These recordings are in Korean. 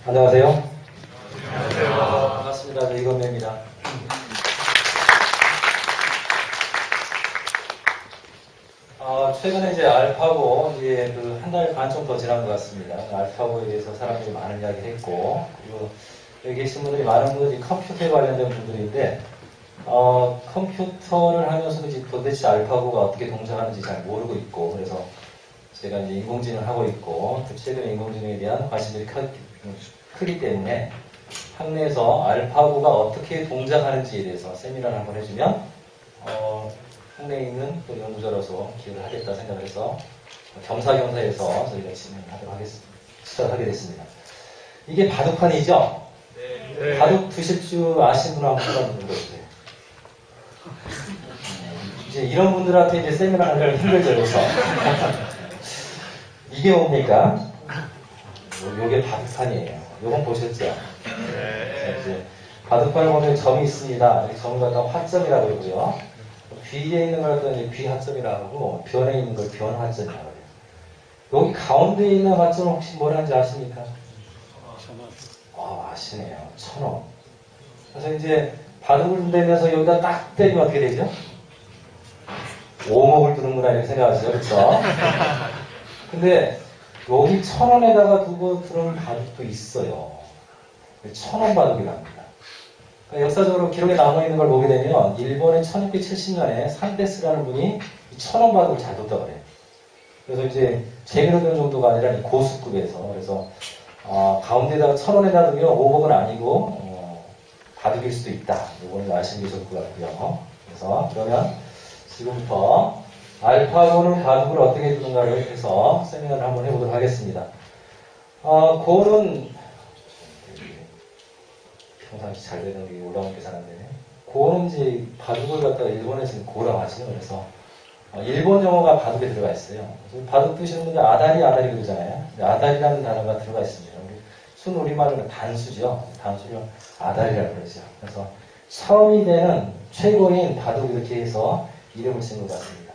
안녕하세요. 안녕하세요. 반갑습니다. 네, 이건매입니다. 최근에 이제 알파고 이제 한 달 반 좀 더 지난 것 같습니다. 알파고에 대해서 사람들이 많은 이야기를 했고, 그리고 여기 계신 분들이 많은 분들이 컴퓨터에 관련된 분들인데, 컴퓨터를 하면서도 이제 도대체 알파고가 어떻게 동작하는지 잘 모르고 있고, 그래서 제가 이제 인공지능을 하고 있고, 또 최근에 인공지능에 대한 관심들이 크기 때문에 학내에서 알파고가 어떻게 동작하는지에 대해서 세미나를 한번 해주면 학내에 있는 또 연구자로서 기여를 하겠다 생각을 해서 겸사겸사해서 저희가 시작하게 됐습니다. 이게 바둑판이죠? 네. 바둑 두실 줄 아시는 분 한번 손 들어주세요. 이제 이런 분들한테 이제 세미나 하려면 힘들죠, 그래서. 이게 뭡니까? 요게 바둑판이에요. 요건 보셨죠? 네. 이제 바둑판을 보면 점이 있습니다. 여기 점을 갖다 화점이라고 그러고요. 귀에 있는 걸 갖다 귀화점이라고 하고, 변에 있는 걸 변화점이라고 해요. 여기 가운데 있는 화점은 혹시 뭐라는지 아십니까? 아시네요. 1000원. 그래서 이제 바둑을 내면서 여기다 딱 때리면 어떻게 되죠? 오목을 두는구나 이렇게 생각하시죠. 그렇죠? 근데 여기 1000원에다가 두고 들어온 바둑도 있어요. 1000원 바둑이랍니다. 그러니까 역사적으로 기록에 남아있는 걸 보게 되면 일본의 1670년에 산데스라는 분이 1000원 바둑을 잘 뒀다고 그래요. 그래서 이제 재미로 드는 정도가 아니라 고수급에서, 그래서 가운데다가 1000원에다 두면 오목은 아니고 바둑일 수도 있다. 이거는 아시는 게 좋을 것 같고요. 그래서 그러면 지금부터 알파고는 바둑을 어떻게 두는가를 해서 세미나를 한번 해보도록 하겠습니다. 고는 평상시 잘 되는 게 올라온 게 잘 안 되네. 고는 이제 바둑을 갖다가 일본에서는 고라고 하시죠. 그래서 일본 영어가 바둑에 들어가 있어요. 바둑 두시는 분들 아다리 그러잖아요. 아다리라는 단어가 들어가 있습니다. 순 우리말로는 단수죠. 단수를 아다리라고 그러죠. 그래서 처음이 되는 최고인 바둑 이렇게 해서 이름을 쓴 것 같습니다.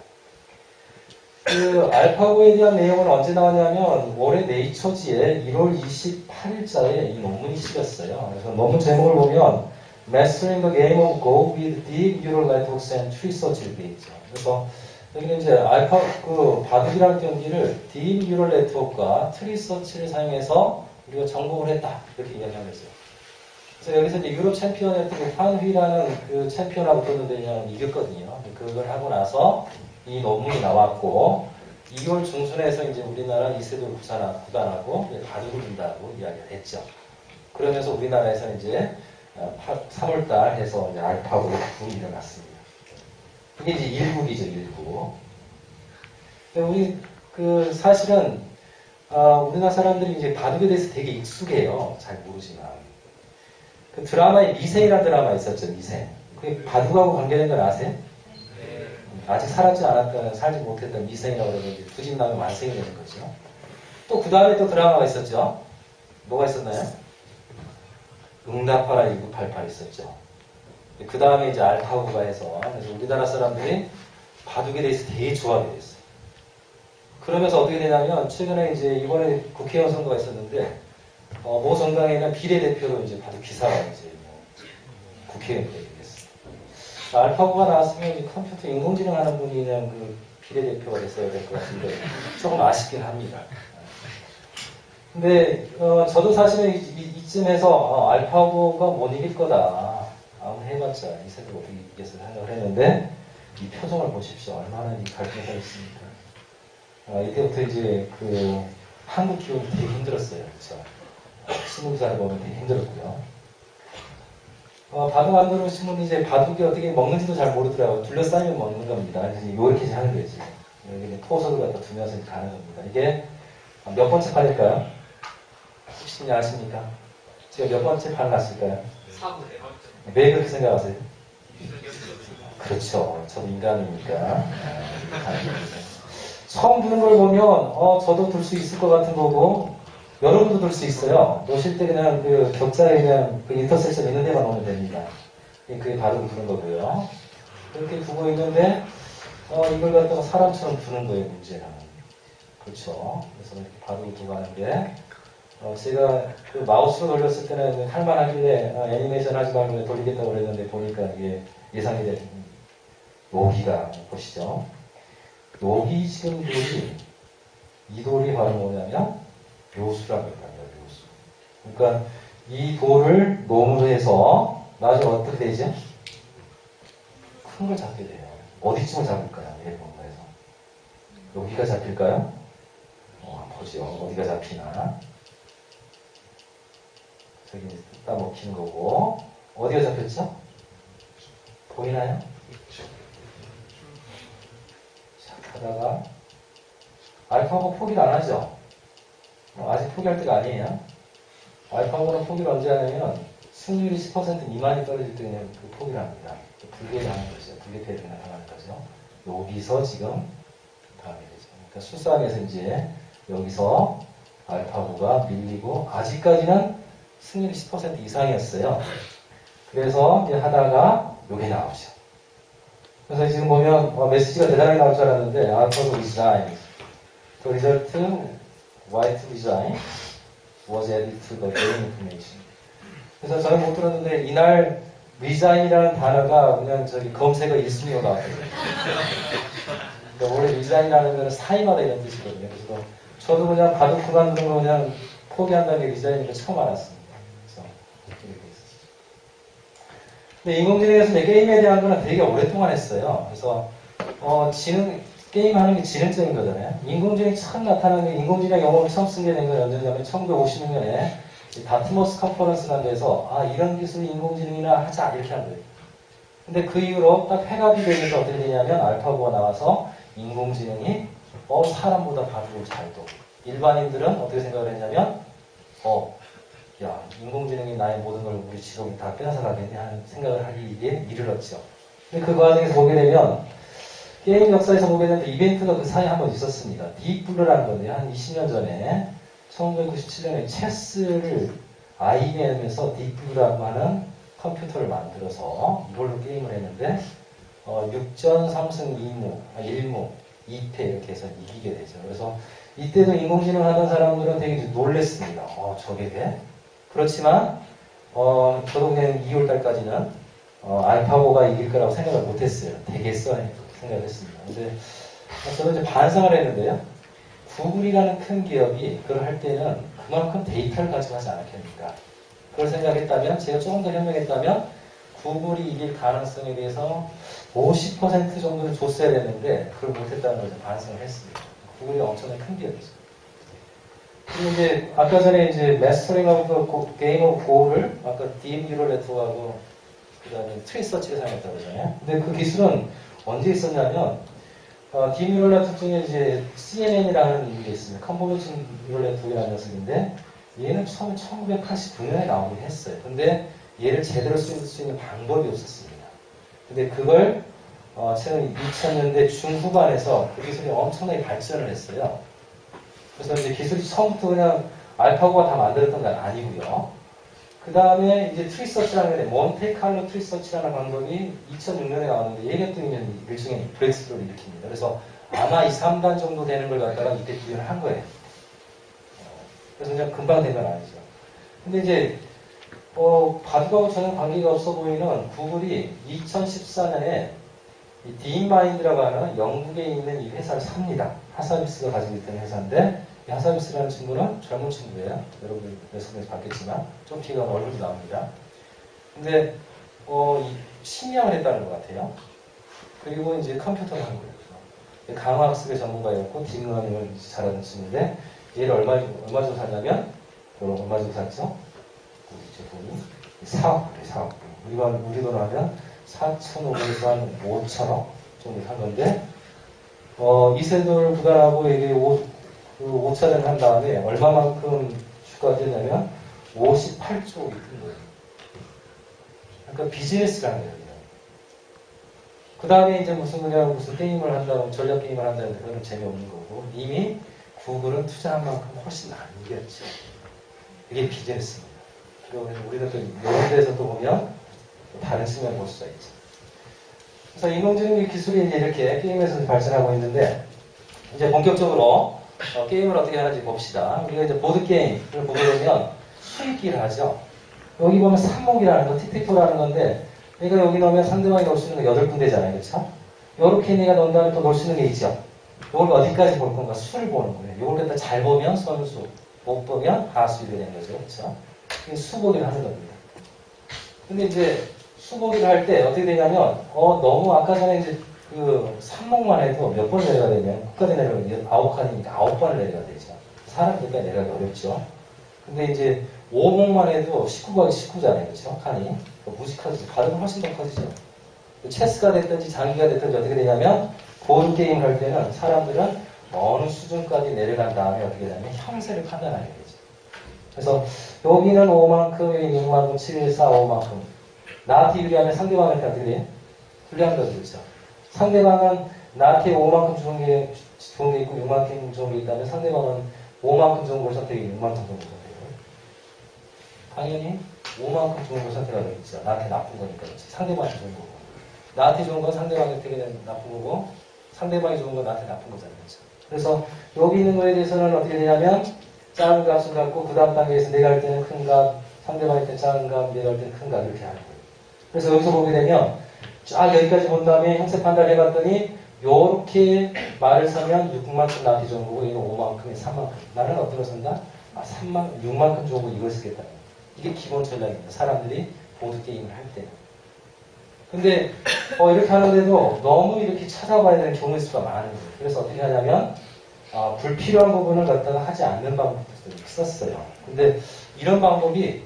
그 알파고에 대한 내용은 언제 나왔냐면 올해 네이처지에 1월 28일자에 이 논문이 실렸어요. 그래서 논문 제목을 보면 Mastering the Game of Go with Deep Neural Networks and Tree Search를 되어 있죠. 그래서 여기는 이제 바둑이라는 경기를 Deep Neural Network과 Tree Search를 사용해서 우리가 정복을 했다 이렇게 이야기하는 거죠. 그래서 여기서 이제 유럽 챔피언이었던 환휘라는 그 챔피언하고 붙었는데 이겼거든요. 그걸 하고 나서 이 논문이 나왔고 2월 중순에서 이제 우리나라 이세돌 구단하고 바둑을 둔다고 이야기를 했죠. 그러면서 우리나라에서는 이제 3월달 해서 이제 알파고의 붐이 일어났습니다. 이게 이제 일국이죠, 일국. 우리 사실은 우리나라 사람들이 이제 바둑에 대해서 되게 익숙해요. 잘 모르지만. 그 드라마에 미생이라는 드라마 있었죠, 미생. 그게 바둑하고 관계된 건 아세요? 아직 살지 못했던 미생이라고 그러는데 두집 나면 완생이 되는 거죠. 또 그 다음에 또 드라마가 있었죠. 뭐가 있었나요? 응답하라 1988 있었죠. 그 다음에 이제 알파고가 해서 그래서 우리나라 사람들이 바둑에 대해서 되게 좋아하게 됐어요. 그러면서 어떻게 되냐면 최근에 이제 이번에 국회의원 선거가 있었는데 모 정당에는 비례대표로 이제 바둑 기사가 이제 국회의원이 되겠습니다. 알파고가 나왔으면 이제 컴퓨터 인공지능 하는 분이 그냥 그 비례대표가 됐어야 될 것 같은데 조금 아쉽긴 합니다. 근데 저도 사실은 이쯤에서 알파고가 못 이길 거다. 아무 해봤자 이 세대가 어떻게 이기겠어 생각을 했는데 이 표정을 보십시오. 얼마나 이 갈등이 있습니까? 이때부터 이제 한국 기록이 되게 힘들었어요. 그렇죠? 신문사를 보면 되게 힘들었고요. 바둑 안 들으신 분이 이제 바둑이 어떻게 먹는지도 잘 모르더라고요. 둘러싸이면 먹는 겁니다. 그래서 요렇게 하는 거지. 여기 토석을 갖다 두면서 가는 겁니다. 이게 몇 번째 판일까요? 혹시 아십니까? 제가 몇 번째 판 났을까요? 4분. 왜 그렇게 생각하세요? 그렇죠. 저도 인간이니까. 처음 두는 걸 보면 저도 둘 수 있을 것 같은 거고 여러분도 둘 수 있어요. 놓으실 때 그냥 격자에 그냥 인터섹션 있는 데만 놓으면 됩니다. 그게 바둑을 두는 거고요. 이렇게 두고 있는데 이걸 갖다가 사람처럼 두는 거예요, 문제는. 그렇죠. 그래서 이렇게 바둑을 두고 하는데 제가 그 마우스로 돌렸을 때는 할만하길래 애니메이션 하지 말고 돌리겠다고 그랬는데 보니까 이게 예상이 되는 여기가 보시죠. 여기 지금 돌이 이 돌이 바로 뭐냐면 묘수라고 합니다. 묘수. 그러니까 이 돌을 놈으로 해서 나중에 어떻게 되죠? 큰 걸 잡게 돼요. 어디쯤을 잡을까요? 얘 뭔가에서 여기가 잡힐까요? 한번 보죠. 어디가 잡히나? 저기 따먹히는 거고 어디가 잡혔죠? 보이나요? 자, 하다가 알파고 포기를 안 하죠? 아직 포기할 때가 아니에요. 알파고는 포기를 언제 하냐면 승률이 10% 미만이 떨어질 때 그냥 그 포기를 합니다. 불리에 당하는 거죠. 불리 패를 당하는 거죠. 여기서 지금 다음에 되죠. 그러니까 수싸움에서 이제 여기서 알파고가 밀리고 아직까지는 승률이 10% 이상이었어요. 그래서 이제 하다가 요게 나오죠. 그래서 지금 보면 메시지가 대단하게 나올 줄 알았는데 알파고 resign. The result white resign was added to the game information. 그래서 저는 못 들었는데 이날 resign이라는 단어가 그냥 저기 검색어 1순위로 나왔거든요. 그러니까 원래 resign이라는 거는 사임하다 이런 뜻이거든요. 그래서 저도 그냥 바둑 그만두는 거 그냥 포기한다는 게 resign인 처음 알았습니다. 그래서 이렇게 돼 있었어요. 근데 인공지능에서 게임에 대한 거는 되게 오랫동안 했어요. 그래서 게임하는 게 지능적인 거잖아요. 인공지능이 처음 나타난 게 인공지능 영어로 처음 쓰게 된 건 언제냐면 1956년에 다트머스 컨퍼런스라는 데서 이런 기술이 인공지능이나 하자 이렇게 한 거예요. 근데 그 이후로 딱 회갑이 되면서 어떻게 되냐면 알파고가 나와서 인공지능이 사람보다 바둑을 잘 둬. 일반인들은 어떻게 생각을 했냐면 야 인공지능이 나의 모든 걸 우리 직업이 다 뺏어가겠네 하는 생각을 하기에 이르렀죠. 근데 그 과정에서 보게 되면 게임 역사에서 보게 되면 이벤트가 그 사이에 한 번 있었습니다. 딥블루라는 건데요. 한 20년 전에 1997년에 체스를 IBM에서 딥블루라고 하는 컴퓨터를 만들어서 이걸로 게임을 했는데 6전 3승 1무 2패 이렇게 해서 이기게 되죠. 그래서 이때도 인공지능 하던 사람들은 되게 놀랬습니다. 저게 돼? 그렇지만 저도 그냥 2월달까지는 알파고가 이길 거라고 생각을 못했어요. 되겠어? 생각을 했습니다. 근데 저는 이제 반성을 했는데요. 구글이라는 큰 기업이 그걸 할 때는 그만큼 데이터를 가지고 하지 않았겠습니까? 그걸 생각했다면, 제가 조금 더 현명했다면, 구글이 이길 가능성에 대해서 50% 정도는 줬어야 됐는데, 그걸 못했다는 것을 반성을 했습니다. 구글이 엄청나게 큰 기업이죠. 그리고 이제, 아까 전에 이제, 마스터링 오브 게임 오브 고를, 아까 DM 뉴럴네트워크하고, 그 다음에 트리서치를 사용했다고 그러잖아요. 근데 그 기술은 언제 있었냐면, 딥 뉴럴 네트워크 중에 이제 CNN이라는 게 있습니다. 컨볼루션 뉴럴 네트워크라는 녀석인데 얘는 처음에 1989년에 나오긴 했어요. 근데 얘를 제대로 쓸 수 있는 방법이 없었습니다. 근데 그걸 최근 2000년대 중후반에서 그 기술이 엄청나게 발전을 했어요. 그래서 이제 기술이 처음부터 그냥 알파고가 다 만들었던 건 아니고요. 그 다음에 이제 트리서치라는 게 몬테칼로 트리서치라는 방법이 2006년에 나왔는데 얘가 또 일종의 브렉스루를 일으킵니다. 그래서 아마 2, 3단 정도 되는 걸 갖다가 이때 비교를 한 거예요. 그래서 그냥 금방 된 건 아니죠. 근데 이제 바둑하고 전혀 관계가 없어 보이는 구글이 2014년에 이 딥마인드라고 하는 영국에 있는 이 회사를 삽니다. 하사비스가 가지고 있던 회사인데 이 하사비스라는 친구는 젊은 친구예요. 여러분 레슨에서 봤겠지만 좀 뒤가 얼굴도 나옵니다. 근데 심리학을 했다는 것 같아요. 그리고 이제 컴퓨터를 한 거예요. 강화학습의 전문가였고 딥러닝을 잘하는 친구인데 얘를 얼마 주고 샀냐면 얼마 주고 샀죠? 우리 제품이 4억 불이에요. 4억 불. 우리 돈으로 하면 4,500에서 한 5천억 정도 산 건데 이세돌 구간하고 이게 5차전을 한 다음에 얼마만큼 주가가 됐냐면 58조억이 뜬 거예요. 그러니까 비즈니스라는 거예요. 그 다음에 이제 무슨 게임을 한다고, 전략 게임을 한다는데 그건 재미없는 거고, 이미 구글은 투자한 만큼 훨씬 남겼죠. 이게 비즈니스입니다. 그리고 우리가 또 이런 데서 또 보면 다른 측면을 볼 수가 있죠. 그래서 인공지능 기술이 이제 이렇게 게임에서 발전하고 있는데, 이제 본격적으로 게임을 어떻게 하는지 봅시다. 우리가 이제 보드게임을 보게 되면 수익기를 하죠. 여기 보면 삼목이라는 거, 틱틱토라는 건데, 내가 여기 넣으면 상대방이 넣을 수 있는 거 8군데잖아요. 그렇죠? 요렇게 내가 넣은 다음에 또 넣을 수 있는 게 있죠. 요걸 어디까지 볼 건가? 수를 보는 거예요. 요걸 갖다 잘 보면 선수, 못 보면 하수 이렇게 되는 거죠. 그렇죠? 이게 수보기를 하는 겁니다. 근데 이제 수보기를 할 때 어떻게 되냐면, 너무 아까 전에 이제 그 삼목만 해도 몇 번 내려가야 되냐면, 끝까지 내려가면 9칸이니까 9번을 내려가야 되죠. 사람들까 내려가기 어렵죠. 근데 이제 5목만 해도 19가 19잖아요. 그렇죠? 칸이. 무식하지. 가득은 훨씬 더 커지죠. 체스가 됐든지 장기가 됐든지 어떻게 되냐면, 보드게임을 할 때는 사람들은 어느 수준까지 내려간 다음에 어떻게 되냐면 형세를 판단하게 되죠. 그래서 여기는 5만큼, 6만큼, 7, 1, 4, 5만큼. 나한테 유리하면 상대방한테 어떻게 돼요? 불리한 거죠. 그렇죠? 상대방은 나한테 5만큼 좋은 게 있고 6만큼 좋은 게 있다면 상대방은 5만큼 좋은 걸 선택해 6만큼 좋은 걸 선택해요. 당연히 5만큼 좋은 걸 선택하겠죠. 나한테 나쁜 거니까 그렇지. 상대방한테 좋은 거고. 나한테 좋은 건 상대방한테 나쁜 거고 상대방이 좋은 건 나한테 나쁜 거잖아요. 그렇죠? 그래서 여기 있는 거에 대해서는 어떻게 되냐면 작은 값을 갖고 그 다음 단계에서 내가 할 때는 큰 값, 상대방이 할 때는 작은 값, 내가 할 때는 큰 값 이렇게 하는 거예요. 그래서 여기서 보게 되면 쫙 여기까지 본 다음에 형세 판단을 해봤더니 요렇게 말을 사면 6만큼 나한테 좋은 거고 얘는 5만큼에 3만큼. 나는 어떤 걸 쓴다? 6만큼 좋은 거 이걸 쓰겠다. 이게 기본 전략입니다. 사람들이 보드게임을 할 때는. 근데 이렇게 하는데도 너무 이렇게 찾아봐야 되는 경우의 수가 많은 거예요. 그래서 어떻게 하냐면 불필요한 부분을 갖다가 하지 않는 방법도 썼어요. 근데 이런 방법이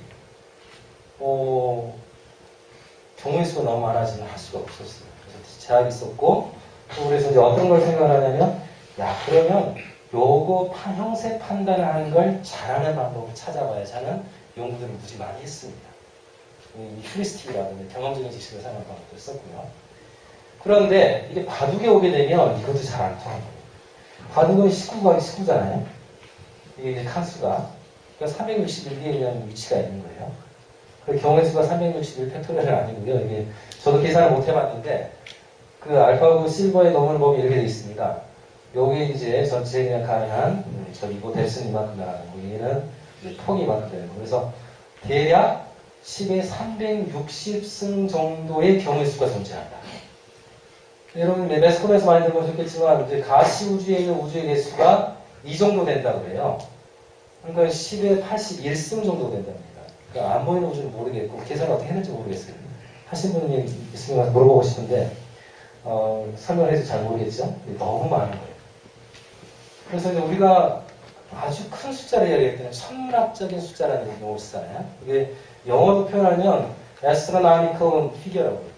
경우의 수가 너무 많아지면 할 수가 없었어요. 그래서 제약이 있었고 또 그래서 이제 어떤 걸 생각하냐면 그러면 요거 형세 판단을 하는 걸 잘하는 방법을 찾아봐야지 하는 연구들을 무지 많이 했습니다. 휴리스틱이라든지 경험적인 지식을 사용하는 방법도 썼고요. 그런데 이게 바둑에 오게 되면 이것도 잘 안 통한 거예요. 바둑은 19가 19잖아요. 이게 칸수가. 그러니까 361개에 대한 위치가 있는 거예요. 그 경우의 수가 361 팩토리얼은 아니고요. 이게 저도 계산을 못 해봤는데 그 알파고 실버의 넘을 법이 이렇게 되어 있습니다. 여기 이제 전체 그냥 가능한 저기고 대수는 이만큼 나가는 거. 얘는 이제 폭이 이만큼 되는 거. 그래서 대략 10의 360승 정도의 경우의 수가 존재한다. 여러분 매스컴에서 많이 들어보셨겠지만 이제 가시 우주에 있는 우주의 개수가 이 정도 된다고 그래요. 그러니까 10의 81승 정도 된답니다. 그러니까 안 보이는 우주는 모르겠고 계산을 어떻게 했는지 모르겠어요. 하신 분이 있으면 가서 물어보고 싶은데 설명을 해도 잘 모르겠죠. 너무 많은 거예요. 그래서 이제 우리가 아주 큰 숫자를 이야기할 때는 천문학적인 숫자라는 용어를 쓰잖아요. 그게 영어로 표현하면 astronomical figure라고 해요.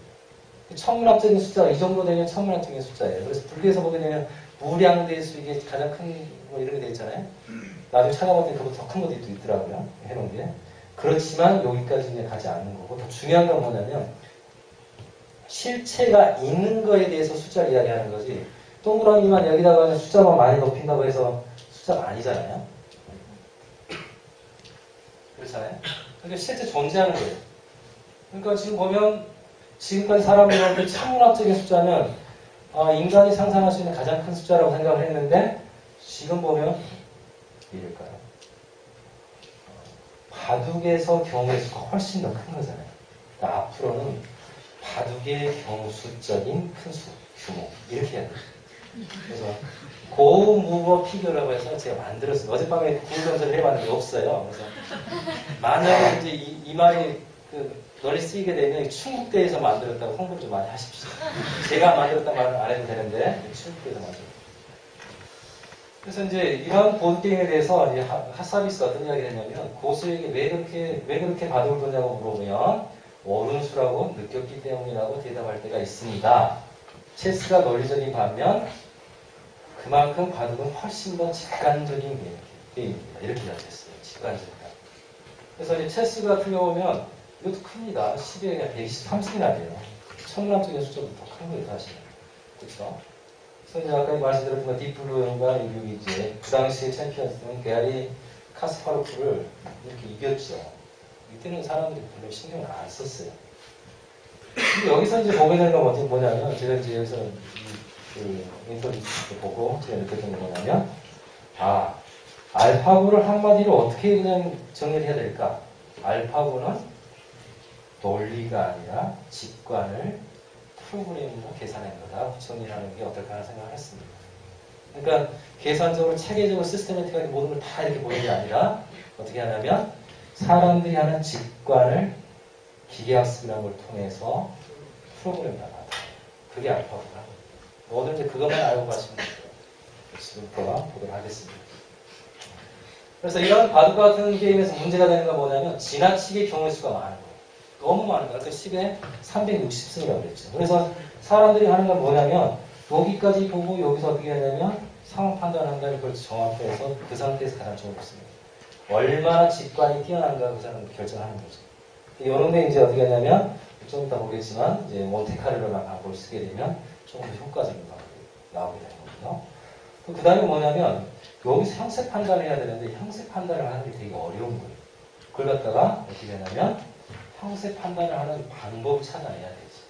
천문학적인 숫자가 이 정도 되면 천문학적인 숫자예요. 그래서 불교에서 보게 되면 무량대수 이게 가장 큰 뭐 이런 게 돼 있잖아요. 나중에 찾아보면 그것보다 더 큰 것도 있더라고요. 해놓은 게. 그렇지만 여기까지는 가지 않는 거고 더 중요한 건 뭐냐면 실체가 있는 거에 대해서 숫자를 이야기하는 거지 동그라미만 여기다가 숫자만 많이 높인다고 해서 숫자가 아니잖아요. 그렇잖아요. 그러니까 실제 존재하는 거예요. 그러니까 지금 보면 지금까지 사람들한테 천문학적인 숫자는 인간이 상상할 수 있는 가장 큰 숫자라고 생각을 했는데 지금 보면 이럴까요? 바둑에서 경우의 수가 훨씬 더 큰 거잖아요. 그러니까 앞으로는 바둑의 경수적인 큰 수, 규모 이렇게 해야 돼요. 그래서 고무버 피규어라고 해서 제가 만들었어요. 어젯밤에 구글 검색을 해봤는데 없어요. 그래서 만약에 이제 이 말이 널리 쓰이게 되면 충북대에서 만들었다고 홍보를 좀 많이 하십시오. 제가 만들었다는 말은 안 해도 되는데 충북대에서 만들었어요. 그래서 이제 이런 보드게임에 대해서 이제 핫서비스 어떤 이야기를 했냐면 고수에게 왜 그렇게 바둑을 두냐고 물어보면 오른수라고 느꼈기 때문이라고 대답할 때가 있습니다. 체스가 논리적인 반면 그만큼 바둑은 훨씬 더 직관적인 게임입니다. 이렇게 이야기했어요. 직관적이다. 그래서 이제 체스 같은 경우면 이것도 큽니다. 10에 그냥 123승이나 돼요. 천문학적인 숫자도 더 큰 거예요, 사실. 그렇죠? 그래서 이제 아까 말씀드렸던 딥블루가 여기 이제 그 당시에 챔피언스는 게리 카스파로프를 이렇게 이겼죠. 이때는 사람들이 별로 신경을 안 썼어요. 근데 여기서 이제 보게 되는 건 뭐냐면 제가 이제 여기서 그 인터뷰 보고 제가 느꼈던 게 뭐냐면 아, 알파고를 한마디로 어떻게 그냥 정리를 해야 될까? 알파고는 논리가 아니라 직관을 프로그램으로 계산한 거다. 정리하는 게 어떨까 하는 생각을 했습니다. 그러니까 계산적으로 체계적으로 시스테매틱하게 모든 걸 다 이렇게 보는 게 아니라 어떻게 하냐면 사람들이 하는 직관을 기계학습이라는 걸 통해서 프로그램 나가다. 그게 알파고다. 오늘 이제 그것만 알고 가시면 돼요. 지금부터 보도록 하겠습니다. 그래서 이런 바둑 같은 게임에서 문제가 되는 건 뭐냐면 지나치게 경우의 수가 많은 거예요. 너무 많은 거예요. 그러니까 10에 360승이라고 그랬죠. 그래서 사람들이 하는 건 뭐냐면 여기까지 보고 여기서 어떻게 하냐면 상황 판단한 다음에 그걸 정확히 해서 그 상태에서 가장 좋은 것입니다. 얼마나 직관이 뛰어난가 그 사람을 결정하는 거죠. 이런데 이제 어떻게 하냐면 좀 이따 보겠지만 이제 몬테카를로나 방법을 쓰게 되면 조금 더 효과적인 방법이 나오게 되는 거거든요. 그 다음에 뭐냐면 여기서 형색 판단을 해야 되는데 형색 판단을 하는 게 되게 어려운 거예요. 그걸 갖다가 어떻게 하냐면 형색 판단을 하는 방법을 찾아내야 되지.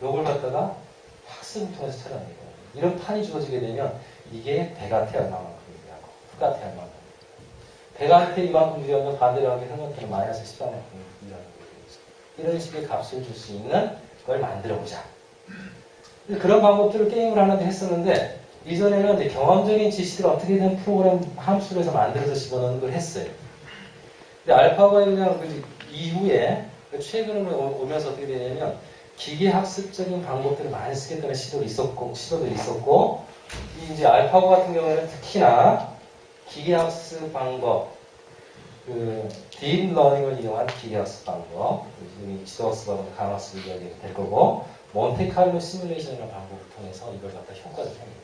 요걸 갖다가 학습을 통해서 찾아내야 돼요. 이런 판이 주어지게 되면 이게 배가 태어나만큼 유리하고 후가 태어나만큼 배한테 이만큼 유리하면 반대로 하게 형한테는 마이너스 14만큼 유리하는 거예요. 이런 식의 값을 줄 수 있는 걸 만들어보자. 그런 방법들을 게임을 하는데 했었는데 이전에는 이제 경험적인 지식을 어떻게든 프로그램 함수로 해서 만들어서 집어넣는 걸 했어요. 근데 알파고에 그냥 그 이후에 최근에 오면서 어떻게 되냐면 기계학습적인 방법들을 많이 쓰겠다는 시도도 있었고 이제 알파고 같은 경우에는 특히나 기계학습 방법, 딥러닝을 이용한 기계학습 방법, 지도학습하고 강학습을 이야기가 될 거고 몬테칼로 시뮬레이션이라는 방법을 통해서 이걸 갖다 효과를 합니다.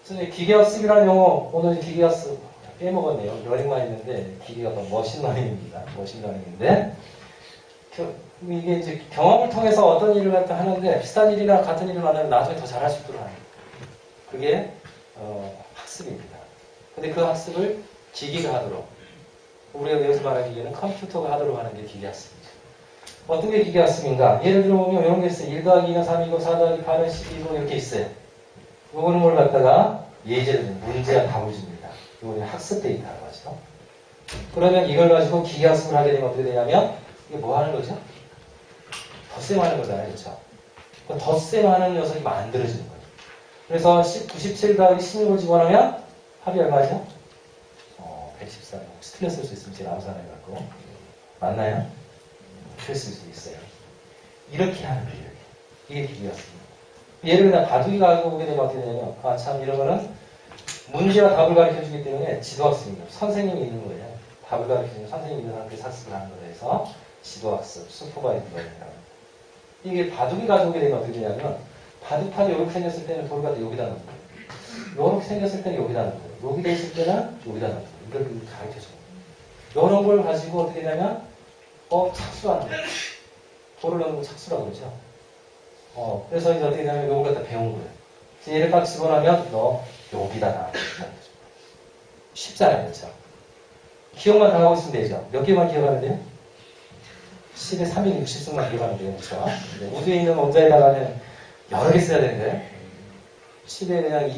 그래서 기계학습이라는 용어, 오늘 기계학습 빼먹었네요. 러닝만 있는데 기계가 더 머신러닝입니다. 머신러닝인데 이게 이제 경험을 통해서 어떤 일을 갖다 하는데 비슷한 일이나 같은 일을 하면 나중에 더 잘할 수 있도록 하는 거예요. 그게 학습입니다. 근데 그 학습을 기계가 하도록 우리가 여기서 말하는 기계는 컴퓨터가 하도록 하는 게 기계학습이죠. 어떤 게 기계학습인가? 예를 들어보면 이런 게 있어요. 1 더하기 2는 3이고 4 더하기 8은 12고 이렇게 있어요. 요거는 뭘 갖다가 예제를 문제와 답을 줍니다. 이거는 학습 데이터라고 하죠. 그러면 이걸 가지고 기계학습을 하게 되면 어떻게 되냐면 이게 뭐 하는 거죠? 덧셈하는 거잖아요. 그렇죠? 그 덧셈하는 녀석이 만들어지는 거예요. 그래서 97 더하기 16을 집어넣으면 합이 얼마죠? 114. 혹시 틀렸을 수 있으면 제가 암산해 갖고 맞나요? 틀렸을 수 있어요. 이렇게 하는 거예요. 이게 기계였습니다. 예를 들어 바둑이 가지고 오게 되면 어떻게 되냐면 참 이런 거는 문제와 답을 가르쳐주기 때문에 지도학습입니다. 선생님이 있는 거예요. 답을 가르쳐주는 선생님이 있는 상태에서 학습을 하는 거에 대해서 지도학습, 슈퍼바이즈가 있는 거예요. 이게 바둑이 가져오게 되면 어떻게 되냐면 바둑판이 이렇게 생겼을 때는 돌을 갖다 여기다 넣는 거예요. 이렇게 생겼을 때는 여기다 넣는 거예요. 여기 돼 있을 때는 여기다 넣는 거예요. 이걸 가르쳐줘요. 이런 걸 가지고 어떻게 되냐면 착수하는 거예요. 돌을 넣는 거 착수라고 그러죠. 그래서 이제 어떻게 되냐면 이걸 갖다 배운 거예요. 얘를 딱 집어넣으면 너 여기다 놔. 쉽잖아요. 그렇죠? 기억만 다 하고 있으면 되죠. 몇 개만 기억하면 돼요? 10에 360승만 기억하면 돼요. 그렇죠? 우주에 있는 원자에다가는 여러 개 써야 되는데 10에 그냥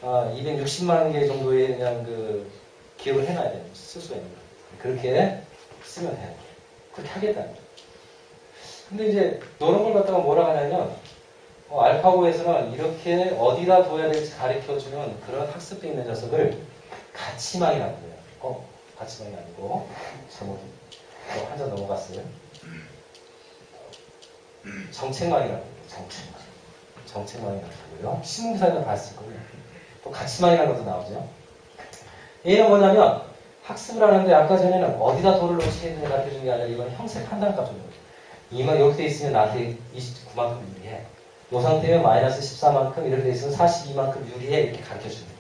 260만 개 정도의 그냥 그 기억을 해놔야 돼요. 쓸 수가 있는 거예요. 그렇게 쓰면 돼요. 그렇게 하겠다는 거예요. 근데 이제 이런 걸 갖다가 뭐라 하냐면 알파고에서는 이렇게 어디다 둬야 될지 가르쳐주는 그런 학습돼 있는 녀석을 가치망이라고 해요. 가치망이 아니고 제목이 한 장 넘어갔어요. 정책망이라고 해요. 정책망이라고 하고요. 신문사에도 봤을 거예요. 또 가치망이라는 것도 나오죠. 얘는 뭐냐면 학습을 하는데 아까 전에는 어디다 돌을 놓치는지 가르쳐주는 게 아니라 이건 형색 판단을 가져오는 거죠. 이만 이렇게 돼 있으면 나한테 29만큼 유리해. 이 상태면 마이너스 14만큼 이렇게 돼 있으면 42만큼 유리해. 이렇게 가르쳐주는 거예요.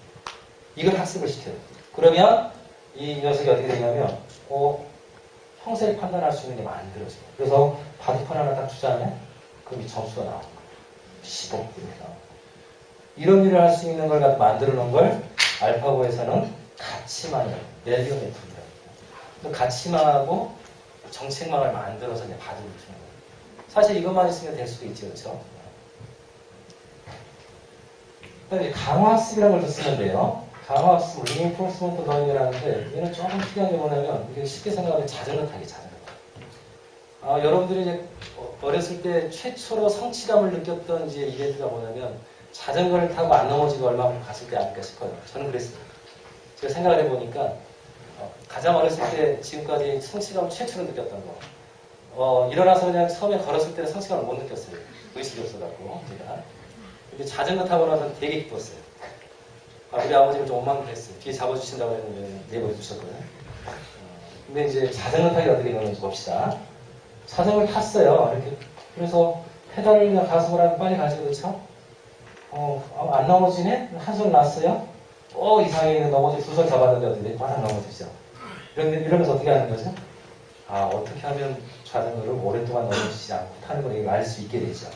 이걸 학습을 시켜요. 그러면 이 녀석이 어떻게 되냐면 형색을 판단할 수 있는 게 만들어져요. 그래서 바둑판 하나 딱 주잖아요. 그럼 이 점수가 나오는 거예요. 15 이렇게 나오는 거예요. 이런 일을 할 수 있는 걸 만들어 놓은 걸 알파고에서는 가치망이라고 밸류 메터드라고 해요. 가치망하고 정책망을 만들어서 이제 바둑을 두는 거예요. 사실 이것만 있으면 될 수도 있죠. 그렇죠? 그다음에 강화학습이라는 걸 더 쓰면 돼요. 강화학습, reinforcement learning이라는데 얘는 조금 특이한 게 뭐냐면 이게 쉽게 생각하면 자전거 타기, 자전거 타기. 여러분들이 이제 어렸을 때 최초로 성취감을 느꼈던 이제 이벤트가 뭐냐면 자전거를 타고 안 넘어지고 얼마만큼 갔을 때 아닐까 싶어요. 저는 그랬습니다. 제가 생각을 해보니까 가장 어렸을 때 지금까지 성취감을 최초로 느꼈던 거. 일어나서 그냥 처음에 걸었을 때는 성취감을 못 느꼈어요. 의식이 없어갖고 제가. 근데 자전거 타고 나서 되게 기뻤어요. 우리 아버지가 좀 원망했어요. 뒤에 잡아주신다고 했는데 내버려 두셨거든요. 근데 이제 자전거 타기 어떻게 되는지 봅시다. 자전거를 탔어요. 이렇게. 그래서 페달을 그냥 가속을 하면 빨리 가죠. 그렇죠? 안 넘어지네? 한손 났어요? 이상하게 넘어지 두 손 잡았는데 어떻게 돼? 바닥 넘어지죠. 이러면서 어떻게 하는 거죠? 어떻게 하면 자전거를 오랫동안 넘어지지 않고 타는 걸 알 수 있게 되죠.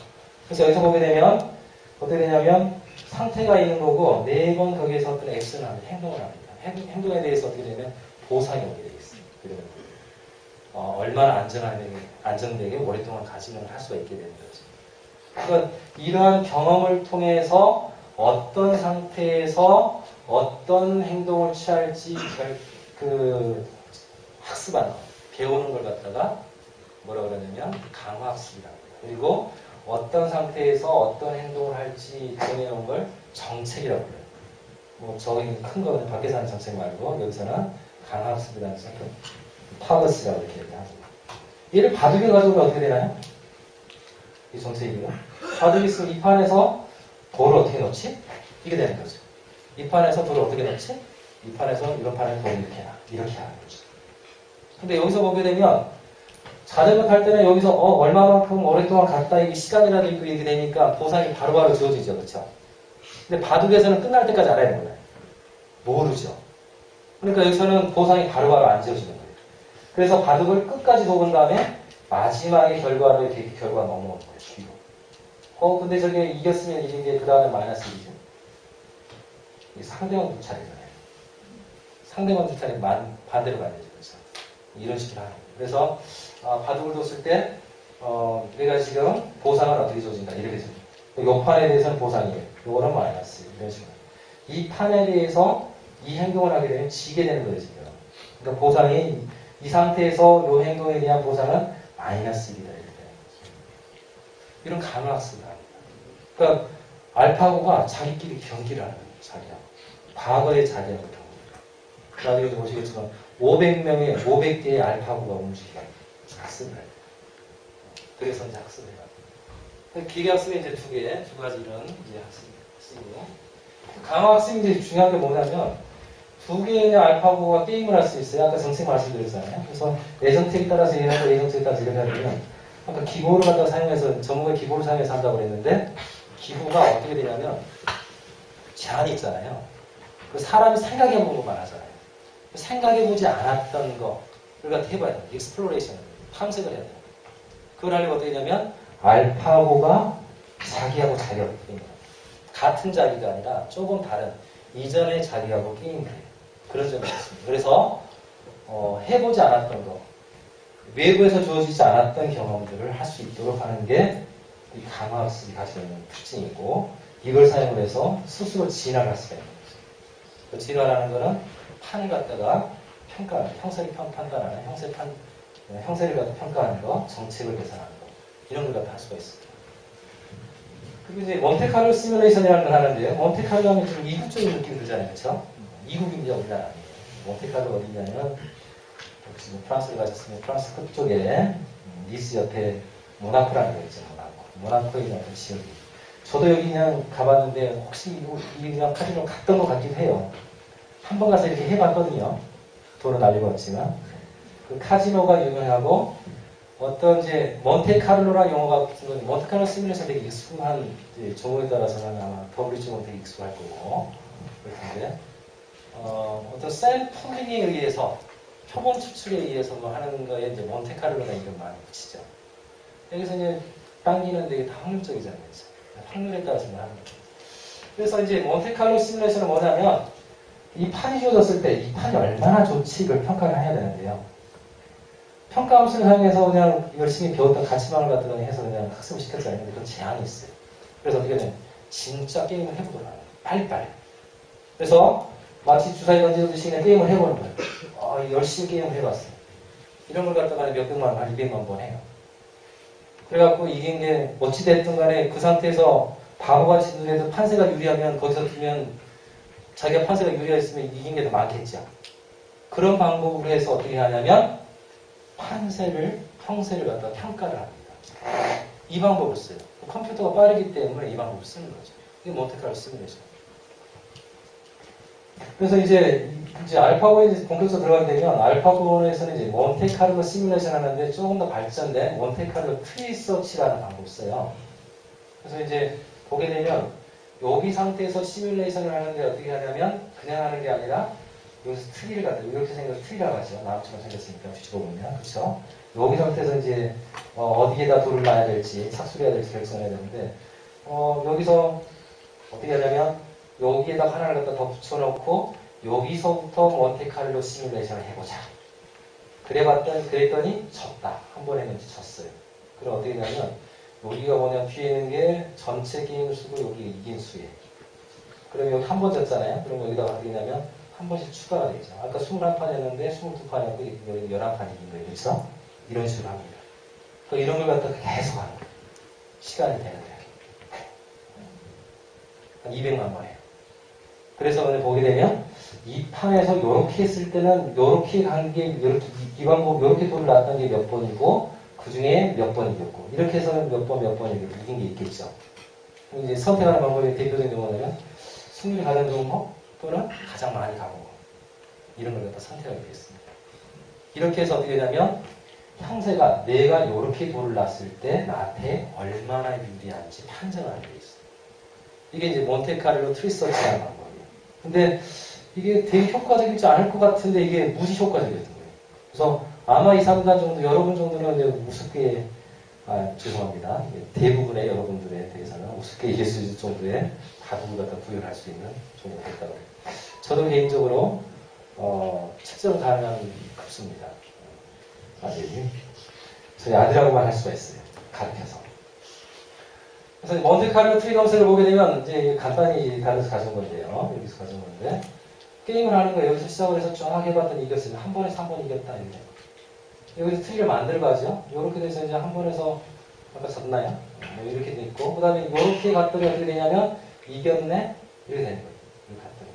그래서 여기서 보게 되면 어떻게 되냐면 상태가 있는 거고 매번 거기에서 어떤 액션을 합니다. 행동을 합니다. 행동에 대해서 어떻게 되면 보상이 오게 되겠어요. 그러면 얼마나 안전되게 오랫동안 가지는 할 수가 있게 되는 거죠. 그러니까 이러한 경험을 통해서 어떤 상태에서 어떤 행동을 취할지 학습하는 배우는 걸 갖다가 뭐라 그러냐면 강화학습이라고 해요. 그리고 어떤 상태에서 어떤 행동을 할지 정해놓은 걸 정책이라고 해요. 저기 큰 거는 밖에서 하는 정책 말고 여기서는 강화학습이라는 파워스라고 이렇게 얘기합니다. 얘를 바둑에 가지고 어떻게 되나요? 이 정책이요. 바둑이 있으면 이 판에서 돌을 어떻게 넣지? 이게 되는 거죠. 이 판에서 돌을 어떻게 넣지? 이 판에서 이런 판에 돌을 이렇게 하는 거죠. 근데 여기서 보게 되면 자전거 탈 때는 여기서 얼마만큼 오랫동안 갔다 이게 시간이라도 있고 이렇게 되니까 보상이 바로바로 주어지죠. 그렇죠? 근데 바둑에서는 끝날 때까지 알아야 되는 거예요. 모르죠. 그러니까 여기서는 보상이 바로바로 안 지어지는 거예요. 그래서 바둑을 끝까지 도은 다음에 마지막에 결과를 이렇게 결과가 넘어오는 거예요. 뒤로. 근데 저게 이겼으면 이긴 게 그 다음에 마이너스 1이죠. 상대방 두 차례잖아요. 상대방 두 차례 반대로 가야 되죠. 그래서 이런 식으로 하는 거예요. 그래서 바둑을 뒀을 때 내가 지금 보상은 어떻게 줘진다 이렇게 줍니다. 이 판에 대해서는 보상이에요. 요거는 마이너스 이런 식으로. 이 판에 대해서 이 행동을 하게 되면 지게 되는 거예요. 지금. 그러니까 보상이 이 상태에서 이 행동에 대한 보상은 마이너스 1이다 이렇게 되는 거죠. 이런 강화학습을 합니다. 그러니까 알파고가 자기끼리 경기를 하는 거예요. 자기하고. 과거의 자기하고 경기. 나중에 보시겠지만 500개의 알파고가 움직여요. 학습을 해요. 그래서 이제 학습을 해요. 기계학습이 이제 두 가지 이런 이제 학습이고. 강화학습이 이제 중요한 게 뭐냐면, 두 개의 알파고가 게임을 할 수 있어요. 아까 정책 말씀드렸잖아요. 그래서 예정책에 따라서 이해하고 예정책에 따라서 이렇게 하면, 아까 기보를 갖다 사용해서, 전문가 기보를 사용해서 한다고 그랬는데, 기보가 어떻게 되냐면, 제한이 있잖아요. 그 사람이 생각해보는 것만 하잖아요. 생각해보지 않았던 거, 그걸 갖다 해봐야 돼요. 익스플로레이션, 탐색을 해야 돼요. 그걸 하려면 어떻게 되냐면, 알파고가 자기하고 자기하고 게임을 해요. 같은 자기가 아니라 조금 다른 이전의 자기하고 게임을 해요. 그런 점이 있습니다. 그래서 해보지 않았던 거, 외부에서 주어지지 않았던 경험들을 할 수 있도록 하는 게 이 강화학습이 가지고 있는 특징이고, 이걸 사용을 해서 스스로 진화할 수가 있는 거죠. 그 진화라는 거는 판을 갖다가 평가하는, 형세를 판단하는, 형세를 갖다 평가하는 거, 정책을 계산하는 거, 이런 걸 갖다 할 수가 있습니다. 그리고 이제 몬테카를로 시뮬레이션이라는 걸 하는데요. 몬테카를로 하면 좀 이국적인 느낌이 들잖아요. 그렇죠? 이국입니다. 우리나라 아니에요. 몬테카를로 어디냐면 혹시 프랑스를 가셨으면 프랑스 끝쪽에 니스 옆에 모나코라는 거 있죠. 모나코에 있는 어떤 지역이. 저도 여기 그냥 가봤는데 혹시 이 그냥 카지노 갔던 것 같기도 해요. 한 번 가서 이렇게 해봤거든요. 돈은 알리고 없지만. 그 카지노가 유명하고 어떤 이제 몬테카를로라는 용어가 붙은 건 몬테카를로 시뮬레이션 되게 익숙한 종목에 따라서는 아마 WG는 되게 익숙할 거고 그럴 텐데 어떤 샘플링에 의해서 표본 추출에 의해서 뭐 하는 거에 이제 몬테카를로가 이름 많이 붙이죠. 여기서 이제 당기는 되게 다 확률적이잖아요. 확률에 따라서 하는 거죠. 그래서 이제 몬테카를로 시뮬레이션은 뭐냐면 이 판이 주어졌을 때 이 판이 얼마나 좋지 이걸 평가를 해야 되는데요. 평가 함수를 사용해서 그냥 열심히 배웠던 가치방을 갖다가 해서 그냥 학습을 시켰잖아요. 근데 그건 제한이 있어요. 그래서 어떻게 되면 진짜 게임을 해보더라고요. 빨리빨리. 그래서 마치 주사위 던지듯이 그냥 게임을 해보는 거예요. 열심히 게임을 해봤어요. 이런 걸 갖다가 몇백만 원, 200만 번 해요. 그래갖고 이긴 게 어찌됐든 간에 그 상태에서 바보같이 눈에도 판세가 유리하면 거기서 두면 자기가 판세가 유리했으면 이긴 게 더 많겠죠. 그런 방법으로 해서 어떻게 하냐면 판세를, 형세를 갖다가 평가를 합니다. 이 방법을 써요. 컴퓨터가 빠르기 때문에 이 방법을 쓰는 거죠. 이게 몬테카를로 쓰는 거죠. 그래서 이제 알파고에 본격적으로 들어가게 되면 알파고에서는 이제 몬테카를로 시뮬레이션 하는데 조금 더 발전된 몬테카를로 트리서치라는 방법을 써요. 그래서 이제 보게 되면 여기 상태에서 시뮬레이션을 하는데 어떻게 하냐면 그냥 하는 게 아니라 여기서 트리를 갖다 이렇게 생겨서 트리라고 하죠. 나무처럼 생겼으니까 뒤집어 보면 그렇죠. 여기 상태에서 이제 어디에다 돌을 놔야 될지 착수해야 될지 결정해야 되는데 여기서 어떻게 하냐면 여기에다 하나를 갖다 더 붙여놓고 여기서부터 몬테카를로 시뮬레이션을 해보자. 그랬더니 졌다. 한 번 했는지 졌어요. 그럼 어떻게 되냐면 여기가 뭐냐면 뒤에 있는 게 전체 게임을 쓰고 여기 이긴 수예요. 그럼 여기 한 번 졌잖아요. 그럼 여기다가 어떻게 되냐면 한 번씩 추가가 되죠. 아까 21판이었는데 22판이었고 여기 11판 이긴 거예요. 그렇죠? 이런 식으로 합니다. 이런 걸 갖다가 계속 하는 거예요. 시간이 되는데. 한 200만 번 해요. 그래서 오늘 보게 되면 이 판에서 이렇게 했을 때는 이렇게 한 게 이 방법 이렇게 돌을 놨던 게 몇 번이고 그 중에 몇 번 이겼고 이렇게 해서는 몇 번 이긴 게 있겠죠. 이제 선택하는 방법의 대표적인 경우는 승률이 가장 좋은 거 또는 가장 많이 가본 거 이런 걸 갖다 선택하게 되겠습니다. 이렇게 해서 어떻게 되냐면 형세가 내가 이렇게 돌을 놨을 때 나한테 얼마나 유리한지 판정하게 돼 있어요. 이게 이제 몬테카를로 트리서치라는 방법이에요. 근데 이게 되게 효과적이지 않을 것 같은데 이게 무지 효과적이었던 거예요. 그래서 아마 이 3단 정도, 여러분 정도는 이제 우습게, 죄송합니다. 대부분의 여러분들에 대해서는 우습게 이길 수 있을 정도의 바둑을 갖다 구현할 수 있는 정도가 됐다고 해요. 저도 개인적으로, 측정 가능한 급수입니다. 아들이. 저희 아들하고만 할 수가 있어요. 가르쳐서. 그래서 몬테카를로 트리 검색을 보게 되면 이제 간단히 다른데서 가져온 건데요. 여기서 가져온 건데 게임을 하는 거예요. 여기서 시작을 해서 쫙 해봤더니 이겼으면 한 번에 3번 이겼다 이렇게. 여기서 트리를 만들어 가죠. 이렇게 돼서 이제 한 번에서 아까 졌나요? 이렇게 돼 있고 그 다음에 이렇게 갔더니 어떻게 되냐면 이겼네 이렇게 되는 거예요. 이렇게 갔더니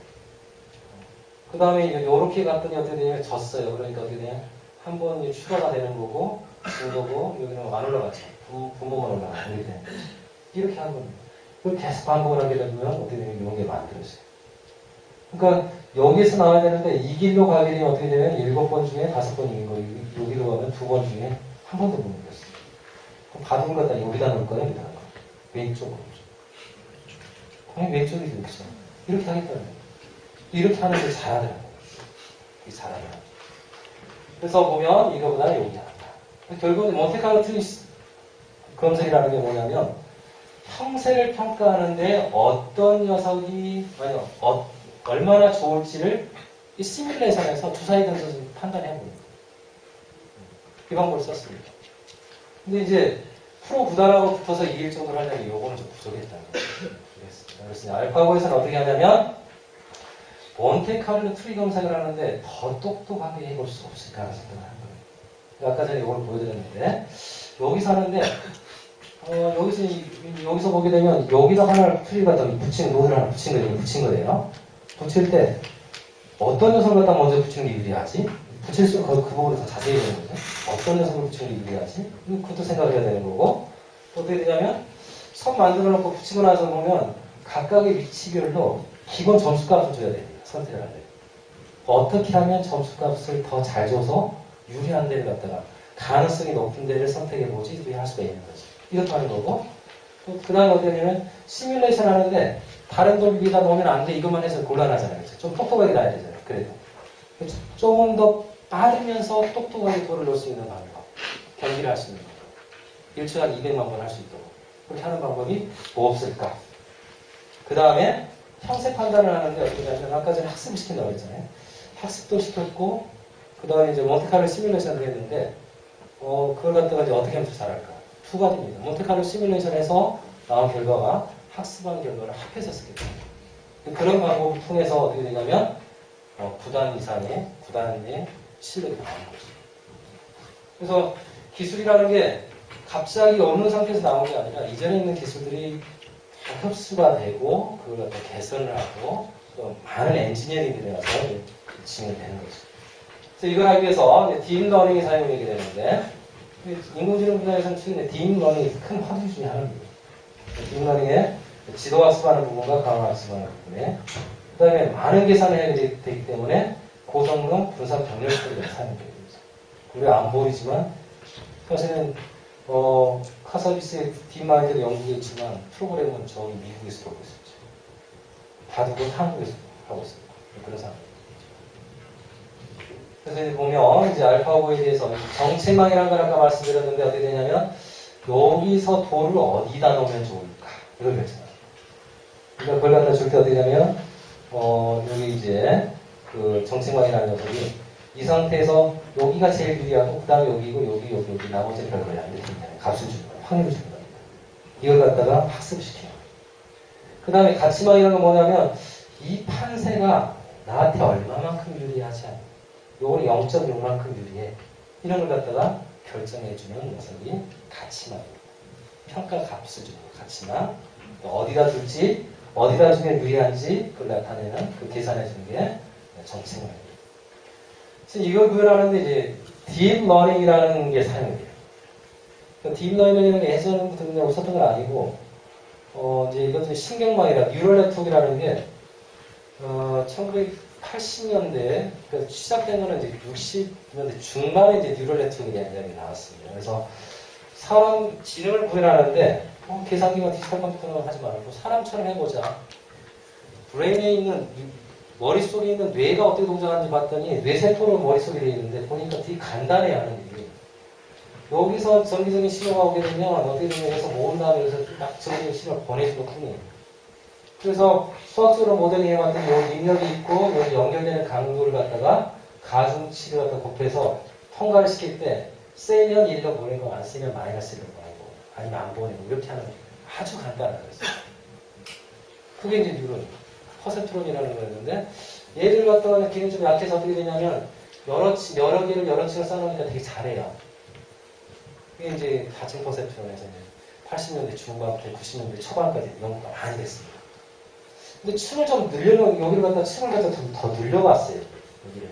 그 다음에 이렇게 갔더니 어떻게 되냐면 졌어요. 그러니까 어떻게 되냐 한 번이 추가가 되는 거고 진 거고 여기는 안 올라갔죠. 분모만 올라가고 이렇게 되는 거죠. 이렇게 하는 겁니다. 그걸 계속 반복을 하게 되면 어떻게 되면 이런 게 만들어져요. 그러니까 여기에서 나와야 되는데 이 길로 가게 되면 어떻게 되면 7번 중에 5번 이긴 거예요. 여기로 가면 2번 중에 한 번도 못 이겼어요. 그럼 바둑을 갖다 여기다 놓을 거야, 여기다 놓을 거야. 왼쪽으로. 당연히 왼쪽이 되겠죠. 이렇게 하겠다는 거예요. 이렇게 하는 걸 잘하더라고요. 이게 잘하더라고요. 그래서 보면 이거보다 여기 한다. 결국은 몬테카를로 트리 검색이라는 게 뭐냐면 형세를 평가하는데 어떤 녀석이 얼마나 좋을지를 이 시뮬레이션에서 주사위 던져서 판단해 봅니다. 이 방법을 썼습니다. 근데 이제 프로 구단하고 붙어서 이길 정도로 하려면 이거는 좀 부족했다는 거죠. 그래서 알파고에서는 어떻게 하냐면 몬테카를로 트리 검색을 하는데 더 똑똑하게 해볼 수 없을까라는 생각을 한 거예요. 아까 전에 이걸 보여드렸는데 여기서 하는데 여기서 보게 되면 여기다 하나를 트리 갖다 붙이는 노드를 하나 붙인 거예요. 붙일 때 어떤 녀석을 갖다 먼저 붙이는 게 유리하지? 붙일수록 그 부분을 더 자세히 보는 거죠. 어떤 녀석을 붙이는 게 유리하지? 그것도 생각을 해야 되는 거고 또 어떻게 되냐면 선 만들어 놓고 붙이고 나서 보면 각각의 위치별로 기본 점수값을 줘야 됩니다. 선택을 할 때. 어떻게 하면 점수값을 더 잘 줘서 유리한 데를 갖다가 가능성이 높은 데를 선택해보지 할 수가 있는 거죠. 이것도 하는 거고 또 그 다음에 어떻게 되냐면 시뮬레이션 하는데 다른 돌 위에다 놓으면 안 돼. 이것만 해서 곤란하잖아요. 그렇죠? 좀 똑똑하게 놔야 되잖아요. 그래도 조금 더 빠르면서 똑똑하게 돌을 놓을 수 있는 방법 경기를 할 수 있는 방법 일주일에 한 200만 번 할 수 있도록 그렇게 하는 방법이 뭐 없을까? 그 다음에 형세 판단을 하는데 어떻게 하냐면 아까 전에 학습을 시킨다고 했잖아요. 학습도 시켰고 그 다음에 이제 몬테카를로 시뮬레이션을 했는데 그걸 갖다가 이제 어떻게 하면 더 잘할까? 두 가지입니다. 몬테카를로 시뮬레이션에서 나온 결과가 학습한 결과를 합해서 쓰겠다. 그런 방법을 통해서 어떻게 되냐면, 9단 이상의, 9단의 실력이 나오는 거죠. 그래서 기술이라는 게 갑자기 없는 상태에서 나온 게 아니라 이전에 있는 기술들이 다 흡수가 되고, 그걸 갖다 개선을 하고, 또 많은 엔지니어링이 되어서 진행되는 거죠. 그래서 이걸 하기 위해서 딥러닝이 사용되게 되는데, 인공지능 분야에서는 특히 딥러닝이 큰 화두 중에 하나입니다. 딥러닝의 지도학습하는 부분과 강화학습하는 부분에, 그 다음에 많은 계산을 해야 되기 때문에 고성능 분산 병렬 처리가 사용되게 됩니다. 우리가 안 보이지만, 사실은, 카서비스의 딥마인드도 영국에 있지만, 프로그램은 저희 미국에서 하고 있었죠. 바둑은 한국에서 하고 있습니다. 그런 상황입니다. 그래서 이제 보면, 이제 알파고에 대해서 정체망이라는 걸 아까 말씀드렸는데 어떻게 되냐면, 여기서 돌을 어디다 놓으면 좋을까? 이걸 결정합니다. 그러니까 그걸 갖다 줄 때 어떻게 되냐면, 여기 이제, 그 정체망이라는 녀석이 이 상태에서 여기가 제일 유리하고, 그 다음에 여기고, 여기, 나머지는 별거야. 이렇게 됩니다. 값을 주는 거예요. 확률을 주는 겁니다. 이걸 갖다가 학습시켜요. 그 다음에 가치망이라는 건 뭐냐면, 이 판세가 나한테 얼마만큼 유리하지 않냐. 요거는 0.6만큼 유리해. 이런 걸 갖다가 결정해주는 녀석이 가치망입니다. 평가 값을 주는 거, 가치망. 어디다 둘지, 어디다 주면 유리한지, 그걸 나타내는, 그 계산해주는 게 정체망입니다. 그래서 이걸 구현하는데 이제, 딥러닝이라는 게 사용돼요. 딥러닝이라는 게 예전부터 그냥 없었던 건 아니고, 이제 이것도 신경망이라, 뉴럴 네트워크라는 게, 1980년대, 그러니까 시작된 거는 이제 60년대 중반에 이제 뉴럴 네트워크에 대한 나왔습니다. 그래서 사람 지능을 구현하는데, 계산기나 디지털 컴퓨터는 하지 말고 사람처럼 해보자. 브레인에 있는, 머릿속에 있는 뇌가 어떻게 동작하는지 봤더니 뇌세포로 머릿속에 되어 있는데 보니까 되게 간단해 하는 일이. 여기서 전기적인 신호가 오게 되면 어떻게 되면 해서 모은 다음에 여기서 딱 전기적인 신호를 보내주는 뿐이에요. 그래서 수학적으로 모델링 해봤더니 여기 입력이 있고 여기 연결되는 강도를 갖다가 가중치를 갖다 곱해서 통과를 시킬 때 세면 1로 보내고 안 세면 마이너스 1로 보내고 아니면 안 보내고 이렇게 하는 아주 간단한 거였어요. 그게 이제 뉴런 퍼센트론이라는 거였는데 얘를 갖다가 기능이 좀 약해서 어떻게 되냐면 여러 개를 여러 층을 쌓아놓으니까 되게 잘해요. 그게 이제 다층 퍼센트론에서 이제 80년대 중반부터 90년대 초반까지 연구가 많이 됐습니다. 근데 층을 좀 늘려놓은, 여기를 갖다 층을 갖다 더 늘려봤어요. 여기를.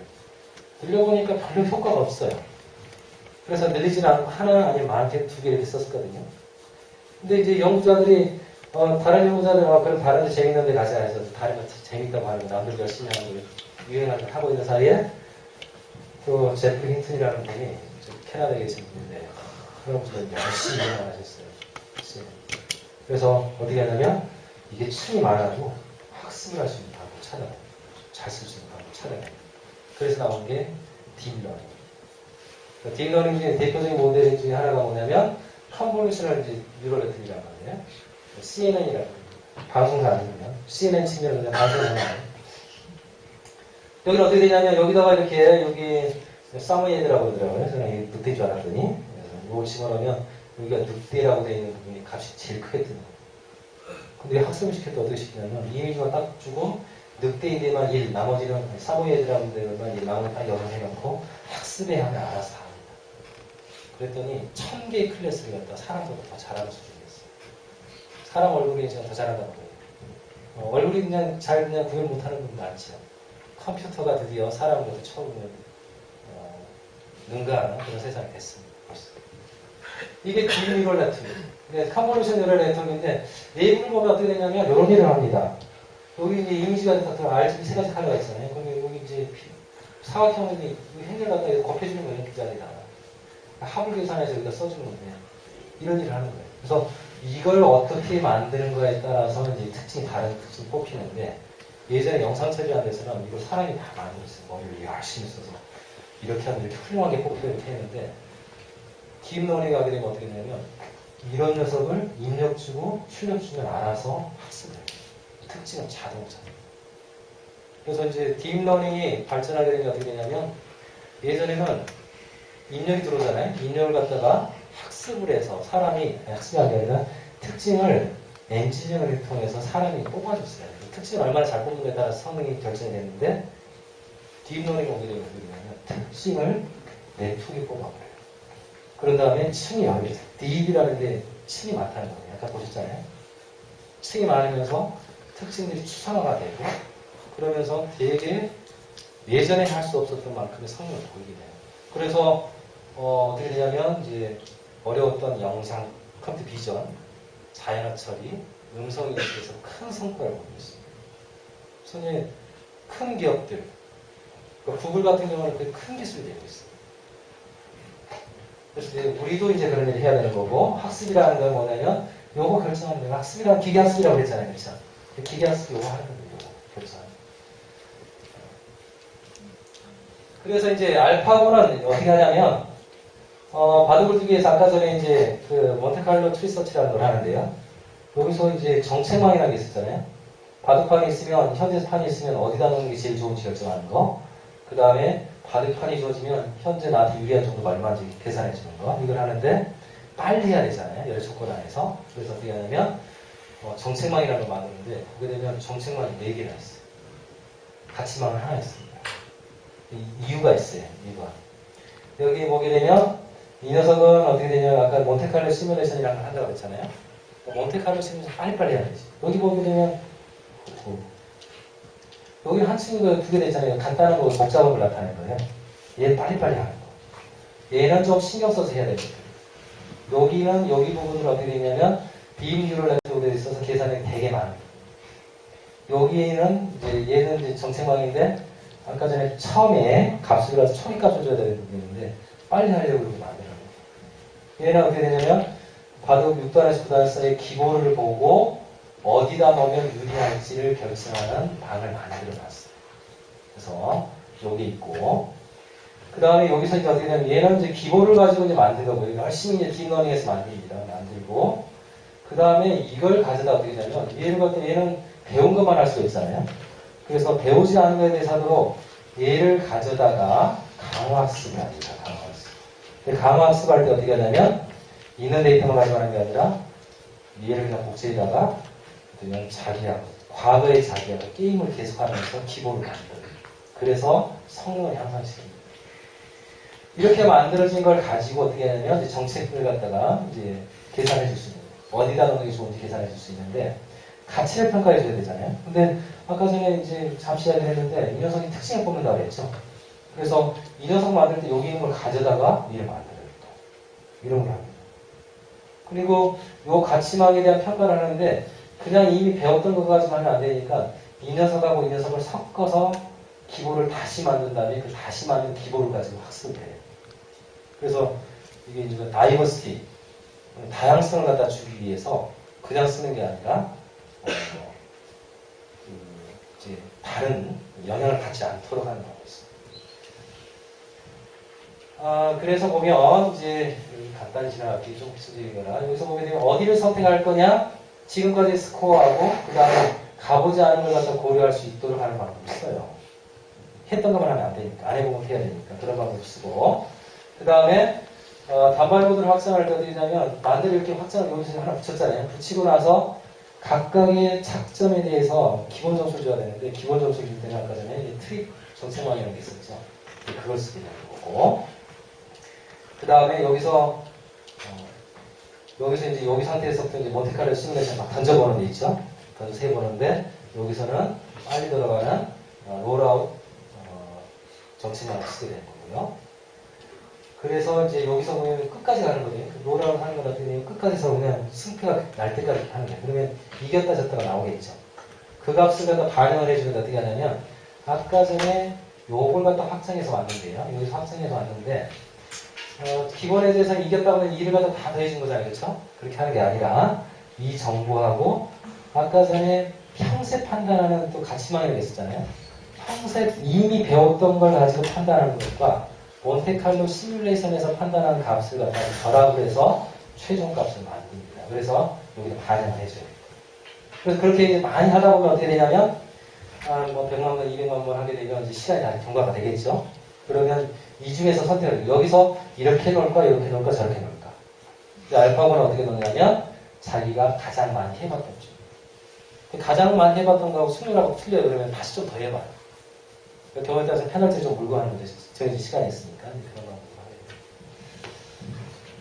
늘려보니까 별로 효과가 없어요. 그래서 늘리지는 않고 하나 아니면 많게 두 개 이렇게 썼었거든요. 근데 이제 연구자들이, 다른 연구자들은 그럼 다른 데 재밌는 데 가자 해서 다른 거 재밌다고 하는 거, 남들 열심히 하는 거, 유행하는 거 하고 있는 사이에, 그 제프리 힌튼이라는 분이 캐나다에 계신 분인데, 할아버지가 열심히 일을 하셨어요. 그래서 어떻게 하냐면, 이게 층이 많아도 학습을 할 수 있는 방법을 찾아내요. 잘 쓸 수 있는 방법을 찾아내요. 그래서 나온 게 딥러닝. 딥러닝 중에 대표적인 모델 중에 하나가 뭐냐면 컨볼루셔널 뉴럴 네트워크라는 거예요. CNN이라고 방송사 아니면 CNN 치면 그냥 방송사예요. 여기는 어떻게 되냐면 여기다가 이렇게 여기 사머예드라고 그러더라고요. 저는 늑대인 줄 알았더니 이걸 집어넣으면 여기가 늑대라고 되어 있는 부분이 값이 제일 크게 뜨는 거예요. 근데 학습을 시킬 때 어떻게 시키냐면 이미지만 딱 주고 늑대인 데만 1, 나머지는 사모예드라는 데만 1, 나머지는 딱 0을 해놓고 학습에 하면 알아서 다 합니다. 그랬더니 1000개의 클래스를 갖다 사람보다 더 잘하는 수준이었어요. 사람 얼굴이 제가 더 잘한다고 해요. 얼굴이 그냥 구별 못하는 분 많죠. 컴퓨터가 드디어 사람보다 처음으로 능가하는 그런 세상이 됐습니다. 벌써. 이게 딥뉴럴 네트워크. 컨볼루션 뉴럴 네트워크인데 내부를 보면 어떻게 되냐면 이런 일을 합니다. 여기 이제 이미지가 다 RGB 세 가지 컬러가 있잖아요. 그러면 여기 이제 사각형이 행렬 갖다 곱해주는 거예요. 기자리다. 합을 계산해서 여기다 써주는 건데 이런 일을 하는 거예요. 그래서 이걸 어떻게 만드는 거에 따라서 이제 다른 특징이 뽑히는데 예전에 영상 처리한 데서는 이걸 사람이 다 만들었어요. 머리를 열심히 써서 이렇게 하면 이렇게 훌륭하게 뽑혀 이렇게 했는데 딥러닝이 하게 되면 어떻게 되냐면 이런 녀석을 입력 주고 출력 주면 알아서 학습을 해요. 특징은 자동차. 그래서 이제 딥러닝이 발전하게 되면 어떻게 되냐면 예전에는 입력이 들어오잖아요. 입력을 갖다가 학습을 해서 사람이 학습이 아니라 특징을 엔지니어를 통해서 사람이 뽑아줬어요. 특징을 얼마나 잘 뽑는가에 따라서 성능이 결정이 되는데 딥러닝은 오게 되면 특징을 네트워크에 뽑아버려요. 그런 다음에 층이 여기 딥이라는 게 층이 많다는 거예요. 아까 보셨잖아요. 층이 많으면서 특징들이 추상화가 되고 그러면서 되게 예전에 할 수 없었던 만큼의 성능을 보이게 돼요. 그래서 어떻게 되냐면 이제 어려웠던 영상, 컴퓨터 비전, 자연어 처리, 음성 인식에서 큰 성과를 보이고 있습니다. 손에 큰 기업들, 그러니까 구글 같은 경우는 그게 큰 기술이 되고 있어요. 그래서 이제 우리도 이제 그런 일을 해야 되는 거고 학습이라는 건 뭐냐면 요거 결정하는 거예요. 학습이란 기계학습이라고 그랬잖아요. 그렇죠? 기계학습 요거 하는 거예요. 요거 결정하는 거예요. 그래서 이제 알파고는 어떻게 하냐면 바둑을 두기 위해서 아까 전에 이제 그 몬테칼로 트리서치라는 걸 하는데요. 여기서 이제 정책망이라는 게 있었잖아요. 바둑판이 있으면 현재 판이 있으면 어디다 놓는 게 제일 좋은지 결정하는 거. 그 다음에 바둑판이 주어지면 현재 나한테 유리한 정도가 얼마인지 계산해 주는 거. 이걸 하는데 빨리 해야 되잖아요. 여러 조건 안에서. 그래서 어떻게 하냐면 정책망이라는 걸 만드는데 보게 되면 정책망이 4개나 있어요. 가치망은 하나 있습니다. 이유가 있어요. 이유가. 여기 보게 되면 이 녀석은 어떻게 되냐면 아까 몬테칼로 시뮬레이션이라는 걸 한다고 했잖아요. 몬테칼로 시뮬레이션 빨리빨리 해야 되지. 여기 보게 되면 여기는 한 층이 두개 됐잖아요. 간단한 거 복잡한 걸 나타내는 거예요. 얘는 빨리빨리 하는 거. 얘는 좀 신경 써서 해야 되거든요. 여기는 여기 부분을 어떻게 되냐면 비밀률을 내쪽으로 있어서 계산이 되게 많아요. 여기는 이제 얘는 이제 정책망인데 아까 전에 처음에 값을 가서 초기값을 줘야 되는 부분인데 빨리 하려고 그렇게 만들어요. 얘는 어떻게 되냐면 바둑 6단에서 9단 사이의 기본을 보고 어디다 넣으면 유리할지를 결정하는 방을 만들어 놨어요. 그래서 여기 있고 그 다음에 여기서 이제 어떻게 되냐면 얘는 이제 기본을 가지고 이제 만든 거고요. 열심히 이제 딥러닝에서 만듭니다. 만들고 그 다음에 이걸 가져다 어떻게 되냐면 얘를 갖다 얘는 배운 것만 할 수가 있잖아요. 그래서 배우지 않은 것에 대해서 하도록 얘를 가져다가 강화학습을 합니다. 강화학습. 강화학습 할 때 어떻게 하냐면 있는 데이터만 가지고 하는 게 아니라 얘를 그냥 복제에다가 그냥 자기하고 과거의 자기하고 게임을 계속하면서 기본을 만들어요. 그래서 성능을 향상시킵니다. 이렇게 만들어진 걸 가지고 어떻게 하냐면 이제 정책을 갖다가 이제 계산해 줄 수 있는 거예요. 어디다 넣는 게 좋은지 계산해 줄 수 있는데 가치를 평가해 줘야 되잖아요. 근데 아까 전에 이제 잠시 이야기를 했는데 이 녀석이 특징을 뽑는다고 그랬죠. 그래서 이 녀석 만들 때 여기 있는 걸 가져다가 얘를 만들어요. 또. 이런 걸 합니다. 그리고 이 가치망에 대한 평가를 하는데 그냥 이미 배웠던 거 가지고 하면 안 되니까 이 녀석하고 이 녀석을 섞어서 기본을 다시 만든 다음에 그 다시 만든 기본을 가지고 학습을 해요. 그래서 이게 이제 다이버시티, 다양성을 갖다 주기 위해서 그냥 쓰는 게 아니라 이제 다른 영향을 받지 않도록 하는 방법이 있습니다. 그래서 보면 이제 간단히 지나가기 좀 필수적이거나 여기서 보게 되면 어디를 선택할 거냐 지금까지 스코어하고 그 다음에 가보지 않은 걸 갖다 고려할 수 있도록 하는 방법이 있어요. 했던 것만 하면 안 되니까 안 해보면 해야 되니까 그런 방법 쓰고 그 다음에 단발보드를 확장할 때 어떻게 하냐면 만들 이렇게 확장을 여기서 하나 붙였잖아요. 붙이고 나서 각각의 착점에 대해서 기본 점수를 줘야 되는데 기본 점수를 줄 때는 아까 전에 트릭 정책망이라는 게 있었죠. 그걸 쓰게 되는 거고 그 다음에 여기서 이제 여기 상태에서부터 이제 몬테칼로 시뮬레이션 막 던져보는 데 있죠. 던져서 해보는데 여기서는 빨리 들어가는 롤아웃 정책망을 쓰게 되는 거고요. 그래서 이제 여기서 보면 끝까지 가는 거예요. 롤아웃 하는 건 어떻게 되냐면 끝까지 해서 그냥 승패가 날 때까지 하는 거예요. 그러면 이겼다 졌다가 나오겠죠. 그 값을 갖다 반영을 해주는데 어떻게 하냐면 아까 전에 요걸 갖다 확장해서 왔는데요. 여기서 확장해서 왔는데 기본에 대해서 이겼다고 하면 2를 갖다 다 더해준 거잖아요. 그렇죠? 그렇게 하는 게 아니라 이 정보하고 아까 전에 평세 판단하는 또 가치망이라고 했었잖아요. 평세 이미 배웠던 걸 가지고 판단하는 것과 몬테칼로 시뮬레이션에서 판단하는 값을 갖다가 결합을 해서 최종 값을 만듭니다. 그래서 여기다 반영을 해줘요. 그래서 그렇게 많이 하다 보면 어떻게 되냐면 뭐 100만 번, 200만 번 하게 되면 이제 시간이 다 경과가 되겠죠. 그러면 이 중에서 선택을 해요. 여기서 이렇게 놓을까, 이렇게 놓을까, 저렇게 놓을까. 알파고는 어떻게 놓냐면 자기가 가장 많이 해봤던 중. 가장 많이 해봤던 거하고 승률하고 틀려요. 그러면 다시 좀 더 해봐요. 그 경우에 따라서 페널티를 좀 물고 하는 거죠. 정해진 시간이 있으니까. 그런 거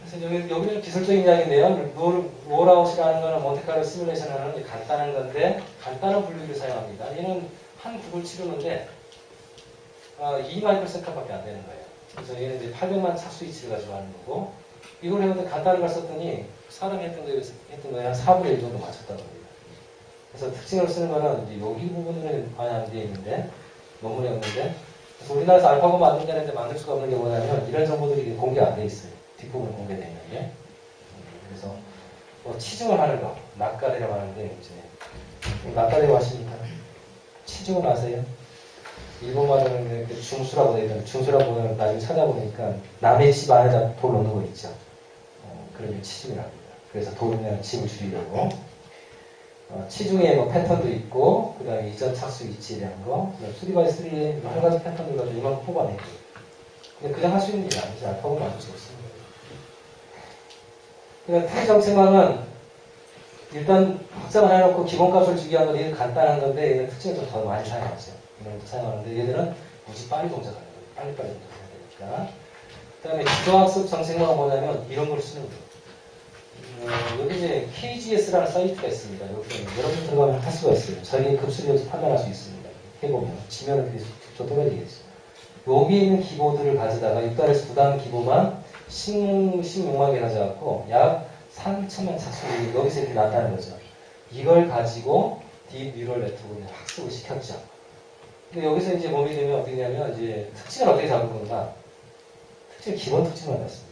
그래서 여기는 기술적인 이야기인데요. 롤아웃이라는 거는 몬테카를로 시뮬레이션 하는 간단한 건데, 간단한 분류를 사용합니다. 얘는 한 국을 치르는데, 2마이크로세컨드밖에 안 되는 거예요. 그래서 얘는 이제 800만 착수 위치를 가지고 하는 거고, 이걸 해보는데 간단한 걸 썼더니, 사람이 했던 거에 한 4분의 1 정도 맞췄다는 겁니다. 그래서 특징을 쓰는 거는 이제 여기 부분은 많이 안 되어 있는데, 논문에 없는데, 그래서 우리나라에서 알파고 만든다는데 만들 수가 없는 게 뭐냐면, 이런 정보들이 공개 안 돼 있어요. 뒷부분 공개되어 있는 게. 그래서 뭐 치중을 하는 거, 낚아대라고 하는데, 이제 낚아대라고 하시니까 치중을 아세요? 일본말로는 이렇게 중수라고 되어 있는데, 중수라고 보면 나중에 찾아보니까 남의 집 안에다 돌 넣는 거 있죠. 그러면 치중이라고 합니다. 그래서 돌이면 집을 줄이려고. 치중에 뭐 패턴도 있고, 그 다음에 이전 착수 위치에 대한 거, 3x3에 여러 가지 패턴들 가지고 이만큼 뽑아내고. 근데 그냥 할 수 있는 일이 아니지. 알파고 만들 수 없습니다. 그러니까 트리 정책망은 일단 확장을 해놓고 기본값을 주기 위한 건 얘는 간단한 건데 얘는 특징을 좀 더 많이 사용하죠. 이런 것도 사용하는데 얘들은 굳이 빨리 동작하는 거예요. 빨리빨리 동작해야 되니까. 그 다음에 지도학습 정책망은 뭐냐면 이런 걸 쓰는 거예요. 여기 이제 KGS라는 사이트가 있습니다. 여기 여러분 들어가면 할 수가 있어요. 자기 급수를 판단할 수 있습니다. 해보면 지면을 계속 떠야 되겠죠. 여기 있는 기보들을 가져다가 6단에서 9단 기보만 16만 개 가져갖고 약 3천만 착수율이 여기서 이렇게 나타나는 거죠. 이걸 가지고 딥 뉴럴 네트워크에 학습을 시켰죠. 근데 여기서 이제 몸이 되면 어떻게 되냐면 이제 특징을 어떻게 잡을 건가? 기본 특징만 봤습니다.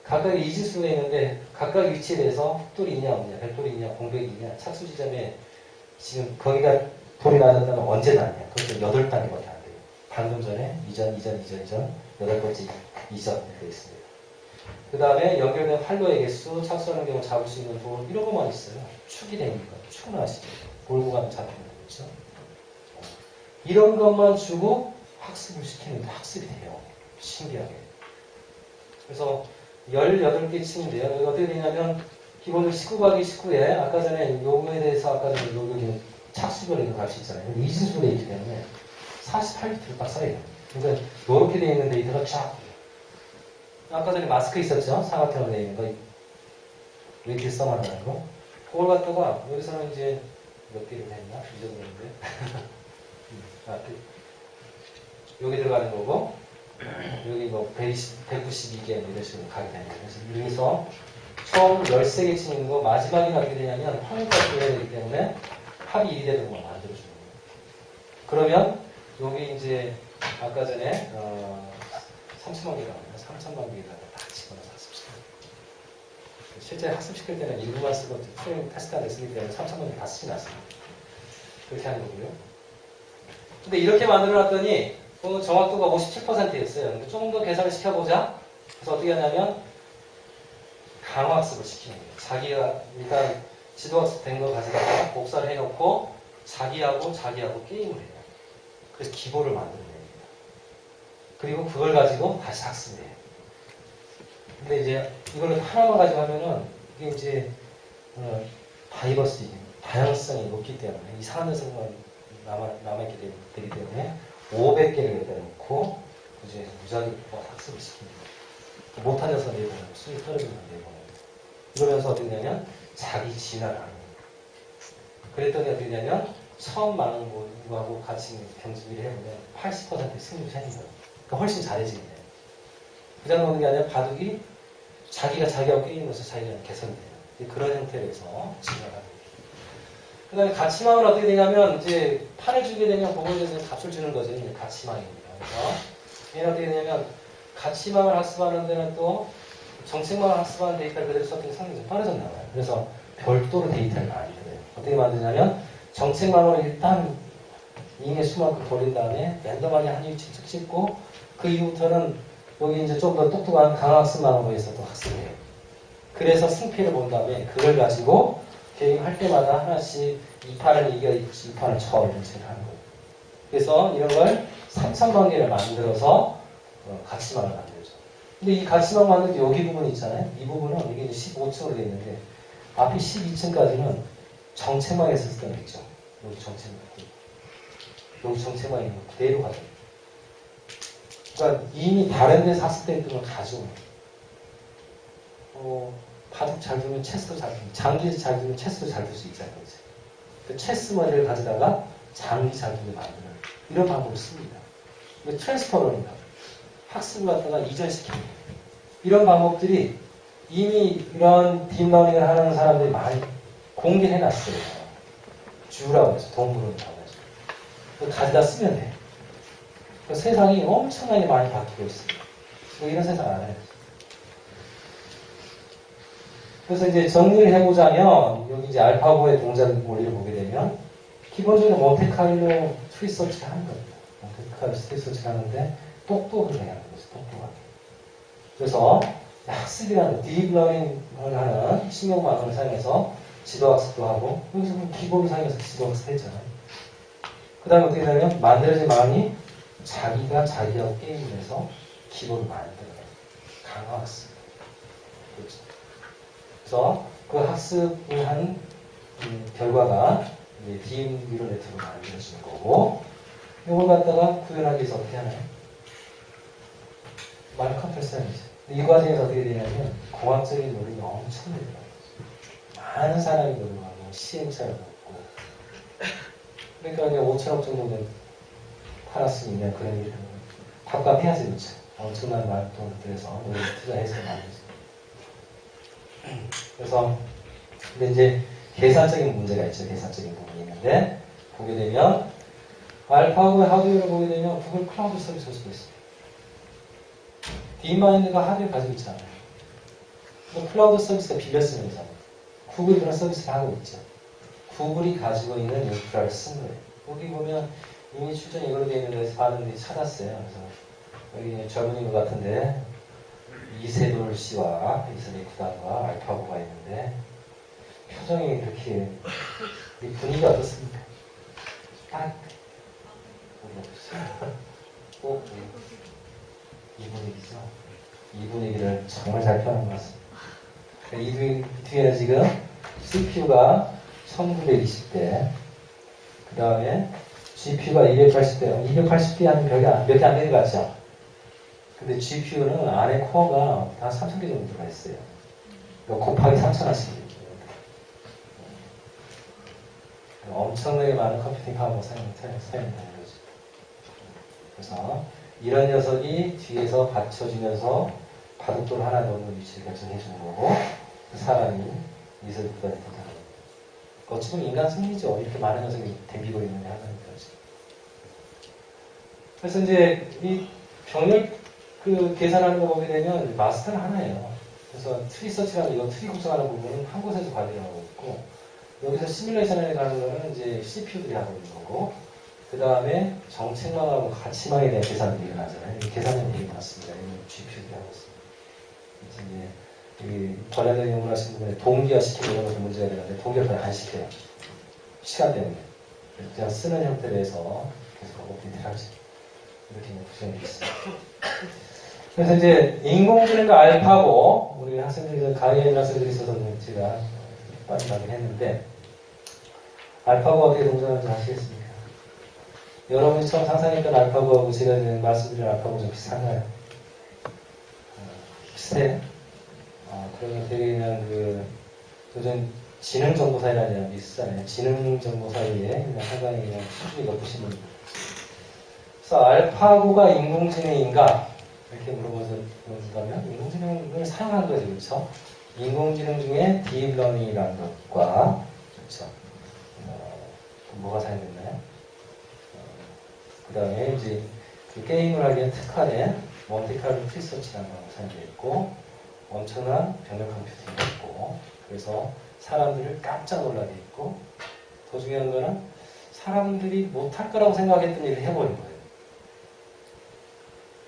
각각의 이지수가 있는데 각각 위치에 대해서 똘이 있냐 없냐, 별똘이 있냐, 공백이 있냐, 착수 지점에 지금 거기가 돌이 낮았다면 언제 낮냐? 그것도 8단계밖에 안 돼요. 방금 전에 이전, 8번째 이전 되어 있습니다. 그 다음에 연결된 활로의 개수, 착수하는 경우 잡을 수 있는 돌 이런 것만 있어요. 축이 되니까 축은 아시죠? 몰고 가면 잡히는 거죠. 이런 것만 주고 학습을 시키는데 학습이 돼요. 신기하게. 그래서 18개 층인데요. 여기 어떻게 되냐면 기본적으로 19 곱하기 19에 아까 전에 요거에 대해서 아까 전에 여기 착수별로 갈 수 있잖아요. 이진수로 되어 있기 때문에 48비트를 딱 써야 돼요. 그러니까 이렇게 되어 있는 데이터가 쫙 아까 전에 마스크 있었죠? 사각형으로 되어 있는 거 웨이트 써만하는 거 그걸 갖다가 여기서는 이제 몇 개를 했나? 잊어버렸는데 여기 들어가는 거고 여기 뭐 192개 이런 식으로 가게 되는 거예요. 그래서 여기서 총 13개 치는 거 마지막에 어떻게 되냐면 확률값을 해야 되기 때문에 합이 1이 되는 거 만들어주는 거예요. 그러면 여기 이제 아까 전에 3천만 개가 아니라 3천만 개가 다 집어넣어서 학습시켜요. 실제 학습시킬 때는 일부만 쓰고 트레이닝 테스트하는 데 쓰기 때문에 3천만 개 다 쓰진 않습니다. 그렇게 하는 거고요. 근데 이렇게 만들어놨더니 정확도가 57%였어요. 근데 조금 더 계산을 시켜보자. 그래서 어떻게 하냐면 강화학습을 시키는 거예요. 자기가 일단 지도학습 된 거 가져다가 복사를 해놓고 자기하고 게임을 해요. 그래서 기보를 만들어냅니다. 그리고 그걸 가지고 다시 학습을 해요. 근데 이제 이걸 하나만 가지고 하면은 이게 이제 다이버시티, 다양성이 높기 때문에 이상한 녀석만 남아있게 되기 때문에 500개를 여기다 놓고 그중에서 무작위 학습을 시킵니다. 못한 녀석 내보내고 수익 떨어지는 내보내고 이러면서 어떻게 되냐면 자기 진화를 하는 거예요. 그랬더니 어떻게 되냐면 처음 많은 거하고 같이 경주비를 해보면 80% 승률이 생긴 거예요. 그러니까 훨씬 잘해지게 돼요. 그 정도는 게 아니라 바둑이 자기가 자기하고 게임하면서 자기가 개선이 돼요. 그런 형태로 해서 진화를 하는 거예요. 그 다음에 가치망은 어떻게 되냐면 이제 판을 주게 되면 그거에 대해서 값을 주는 거죠. 이제 가치망입니다. 그래서 얘는 어떻게 되냐면 가치망을 학습하는 데는 또 정책망을 학습하는 데이터를 그대로 썼더니 상당히 좀 떨어졌나 봐요. 그래서 별도로 데이터를 만들어요. 어떻게 만드냐면 정책망으로 일단 잉의 수만큼 돌린 다음에 랜덤하게 한 위치 쭉 찍고 그 이후부터는 여기 이제 좀 더 똑똑한 강학습망으로 해서 또 학습을 해요. 그래서 승패를 본 다음에 그걸 가지고 게임 할 때마다 하나씩 이 판을 이겨야지 이 판을 쳐 이런 식으로 하는 거예요. 그래서 이런 걸 3,000만 개를 만들어서 가치망을 만들죠. 근데 이 가치망 만들 때 여기 부분이 있잖아요. 이 부분은 이게 15층으로 되어 있는데 앞에 12층까지는 정체만 했을 때는 있죠. 여기 정체만 있고, 여기 정체만 있는 거 그대로 가요. 그러니까 이미 다른 데서 학습 때 있던 걸 가져오는 바둑 잘 두면 체스도 잘 두면, 장기 잘 두면 체스도 잘 둘 수 있잖아요. 그 체스 머리를 가져다가 장기 잘 두게 만드는 이런 방법을 씁니다. 이거 트랜스퍼런이다. 학습을 갖다가 이전시키는 이런 방법들이 이미 이런 딥러닝을 하는 사람들이 많이 공개해놨어요. 주라고 해서 동물원이라고 해서 가져다 쓰면 돼. 세상이 엄청나게 많이 바뀌고 있습니다. 이런 세상 알아야죠. 그래서 이제 정리를 해보자면 여기 이제 알파고의 동작 원리를 보게 되면 기본적으로 몬테카를로 트리서치를 하는 겁니다. 몬테카를로 트리서치를 하는데 똑똑하게 하는 거죠. 똑똑하게. 그래서 학습이라는 딥러닝을 하는 신경망을 사용해서 지도학습도 하고 여기서 기본을 사용해서 지도학습 했잖아요. 그 다음에 어떻게 되냐면 만들어진 마음이 자기가 자기하고 게임을 해서 기본을 만들어요. 강화학습. 그렇죠. 그래서 그 학습을 한 결과가 딥 뉴럴 네트워크로 만들어지는 거고 이걸 갖다가 구현하기 위해서 어떻게 하나요? 많은 컴퓨터 사용이죠. 이 과정에서 어떻게 되냐면 공학적인 노력이 엄청 늘어요. 많은 사람이 노력하고 시행착오가 없고 그러니까 이제 5천억 정도 팔았으면 그런 일을 답답해야지 그렇죠. 엄청난 많은 돈을 들여서 노력 투자해서 만들죠. 그래서 근데 이제 계산적인 문제가 있죠. 계산적인 부분이 있는데 보게 되면 알파고의 하드웨어를 보게 되면 구글 클라우드 서비스를 쓰고 있습니다. 딥마인드가 하드웨어 가지고 있잖아요. 클라우드 서비스가 빌렸으면 되잖아요. 구글이 그런 서비스를 하고 있죠. 구글이 가지고 있는 인프라를 쓴 거예요. 여기 보면 이미 출전이 이걸로 되어 있는 데서 봤는데 찾았어요. 그래서 여기 젊은인 것 같은데 이세돌 씨와 이세돌 구단과 알파고가 있는데 표정이 그렇게 분위기가 어떻습니까? 딱 꼭 이 분위기죠. 이 분위기를 정말 잘 표현한 것 같습니다. 이 뒤에는 지금 CPU가 1920대 그 다음에 GPU가 280대 280대 하면 몇 개 안 되는 것 같죠? 근데 GPU는 안에 코어가 다 3000개 정도 들어가 있어요. 곱하기 3000원씩. 엄청나게 많은 컴퓨팅 파워가 사용된다는 거죠. 그래서 이런 녀석이 뒤에서 받쳐주면서 바둑돌 하나 넣는 위치를 결정해 주는 거고 그 사람이 미술 구단이 된다는 거죠. 어찌 보면 인간 승리죠. 이렇게 많은 녀석이 덤비고 있는데 하는 거죠. 그래서 이제 이 병렬 계산하는 거 보게 되면 마스터는 하나예요. 그래서 트리 서치라는 이거 트리 구성하는 부분은 한 곳에서 관리를 하고 있고 여기서 시뮬레이션에 가는 거는 이제 CPU들이 하고 있는 거고 그 다음에 정책망하고 가치망에 대한 계산들이 일어나잖아요. 이 계산은 되게 많습니다. 이건 GPU들이 하고 있습니다. 이제 관련된 연구를 하시는 분에 동기화 시키는 이런 것도 문제가 되는데 동기화를 거의 안 시켜요. 시간 때문에. 그냥 쓰는 형태로 해서 계속 업데이트를 하죠. 이렇게 구성이 있습니다. 그래서 이제 인공지능과 알파고 우리 학생들이 강의하는 학생들이 있어서 제가 빨리 가긴 했는데 알파고가 어떻게 동작하는지 아시겠습니까? 여러분이 처음 상상했던 알파고하고 제가 말씀드린 알파고 좀 비슷한가요? 비슷해요? 그러면 되게 그냥 요즘 지능정보사회라는 게 있잖아요. 지능정보사회에 그냥 상당히 그냥 수준이 높으신 분들. 그래서 알파고가 인공지능인가? 이렇게 물어본다면 인공지능을 사용한 거죠. 그렇죠? 인공지능 중에 딥러닝이라는 것과 그렇죠? 뭐가 사용됐나요? 그 다음에 이제 그 게임을 하기에 특화된 몬테카를로 트리서치라는 거 사용되어 있고 엄청난 병렬 컴퓨팅이 있고 그래서 사람들을 깜짝 놀라게 있고 더 중요한 거는 사람들이 못할 거라고 생각했던 일을 해버린 거예요.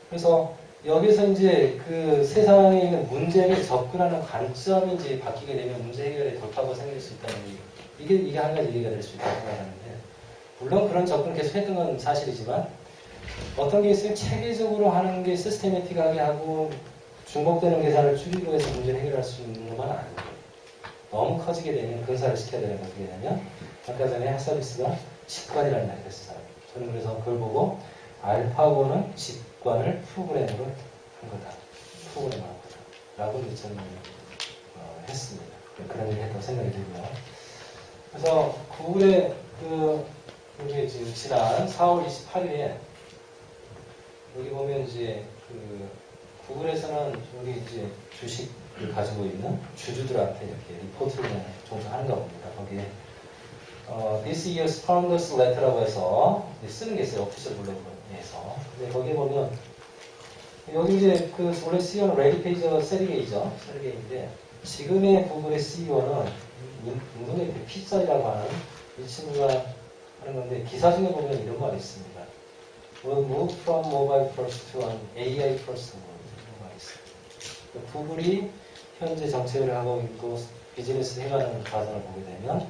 그래서 여기서 이제 그 세상에 있는 문제를 접근하는 관점이 이제 바뀌게 되면 문제 해결에 돌파구가 생길 수 있다는 이게 한 가지 얘기가 될 수 있다고 생각하는데 물론 그런 접근을 계속 했던 건 사실이지만 어떤 게 있으면 체계적으로 하는 게 시스테매틱하게 하고 중복되는 계산을 줄이고 해서 문제를 해결할 수 있는 것만 아니에요. 너무 커지게 되면 근사를 시켜야 되는 게 어떻게 되냐면 아까 전에 핫서비스가 직관이라는 말이 있었어요. 저는 그래서 그걸 보고 알파고는 직관을 프로그램으로 한 거다. 프로그램을 한 거다. 라고 이제 저는 했습니다. 그런 얘기 했다고 생각이 들고요. 그래서 구글의 이게 지금 지난 4월 28일에 여기 보면 이제 구글에서는 우리 이제 주식을 가지고 있는 주주들한테 이렇게 리포트를 종종 하는가 봅니다. 거기에 This year's Founders Letter라고 해서 쓰는 게 있어요. 오피셜 블로그에서. 근데 거기에 보면 여기 이제 원래 CEO는 레리 페이저가 세리게이죠. 세리게이인데 지금의 구글의 CEO는 인도의 피자이라고 하는 이 친구가 하는 건데 기사 중에 보면 이런 말이 있습니다. We'll move from mobile first to an AI first world. 이런 말이 있어요. 구글이 현재 정책을 하고 있고 비즈니스를 해가는 과정을 보게 되면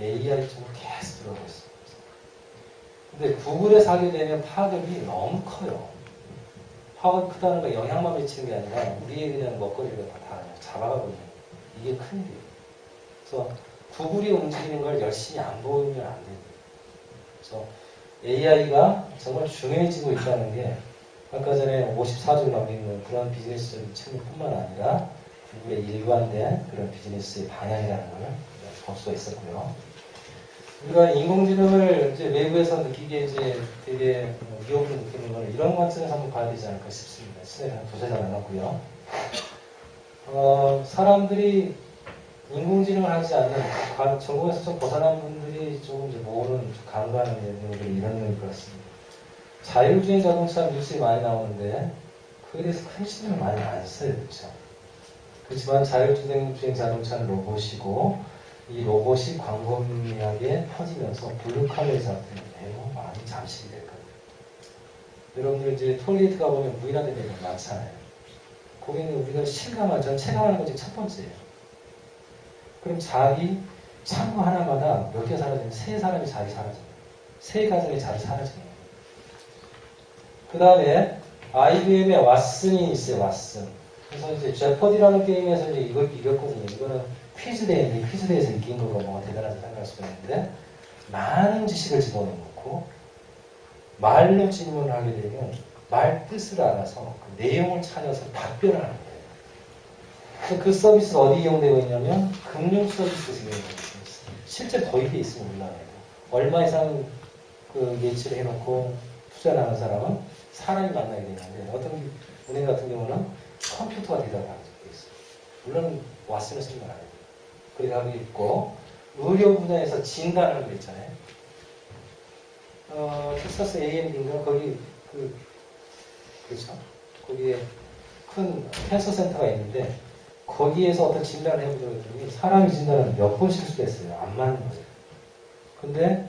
AI 쪽으로 계속 들어가고 있습니다. 근데 구글에 사게 되면 파급이 너무 커요. 파급이 크다는 건 영향만 미치는 게 아니라 우리의 그냥 먹거리를 다 잡아가고 있는 거예요. 이게 큰일이에요. 그래서 구글이 움직이는 걸 열심히 안 보면 안 됩니다. 그래서 AI가 정말 중요해지고 있다는 게 아까 전에 54조 넘기는 그런 비즈니스적인 측면뿐만 아니라 구글의 일관된 그런 비즈니스의 방향이라는 걸 볼 수가 있었고요. 우리가 인공지능을 이제 외부에서 느끼기에 이제 되게 위협을 느끼는 건 이런 관점에서 한번 봐야 되지 않을까 싶습니다. 시간이 한 두세 달 남았고요. 사람들이 인공지능을 하지 않는 전공에서 좀 벗어난 분들이 조금 이제 모르는 간과하는 내용들이 이런 내용일 것 같습니다. 자율주행 자동차 뉴스에 많이 나오는데 그에 대해서 큰 신경을 많이 안 써요. 그렇죠? 그렇지만 자율주행 자동차는 로봇이고 이 로봇이 광범위하게 퍼지면서 블루칼라의 작품이 매우 많이 잠식이 될 겁니다. 여러분들 이제 톨게이트 가보면 무인화된 데가 많잖아요. 거기는 우리가 전 체감하는 것이 첫 번째예요. 그럼 자기 창고 하나마다 몇 개 사라지면 세 사람이 자리 사라집니다. 세 가정의 자리 사라집니다. 그 다음에 IBM의 왓슨이 있어요. 왓슨. 그래서 이제 제퍼디라는 게임에서 이제 이걸 이겼거든요. 이거는 퀴즈대회인데 퀴즈대회에서 이긴 거가 뭐가 대단하다고 생각할 수가 있는데 많은 지식을 집어넣고 말로 질문을 하게 되면 말 뜻을 알아서 그 내용을 찾아서 답변을 하는 거예요. 그래서 그 서비스가 어디 이용되고 있냐면 금융 서비스에서 이용되고 있어요. 실제 도입돼 있으면 우리나라에도 얼마 이상 예치를 해놓고 투자를 하는 사람은 사람이 만나게 되는데 어떤 은행 같은 경우는 컴퓨터가 대답하게 돼 있어요. 물론 왓슨을 쓰는 건 아니에요. 그렇게 하고 있고 의료 분야에서 진단하는 거 있잖아요. 텍사스 A&M인가 거기 그렇죠. 거기에 큰 캔서 센터가 있는데 거기에서 어떤 진단을 해보려고 했더니 사람이 진단을 몇 번 실수했어요. 안 맞는 거예요. 근데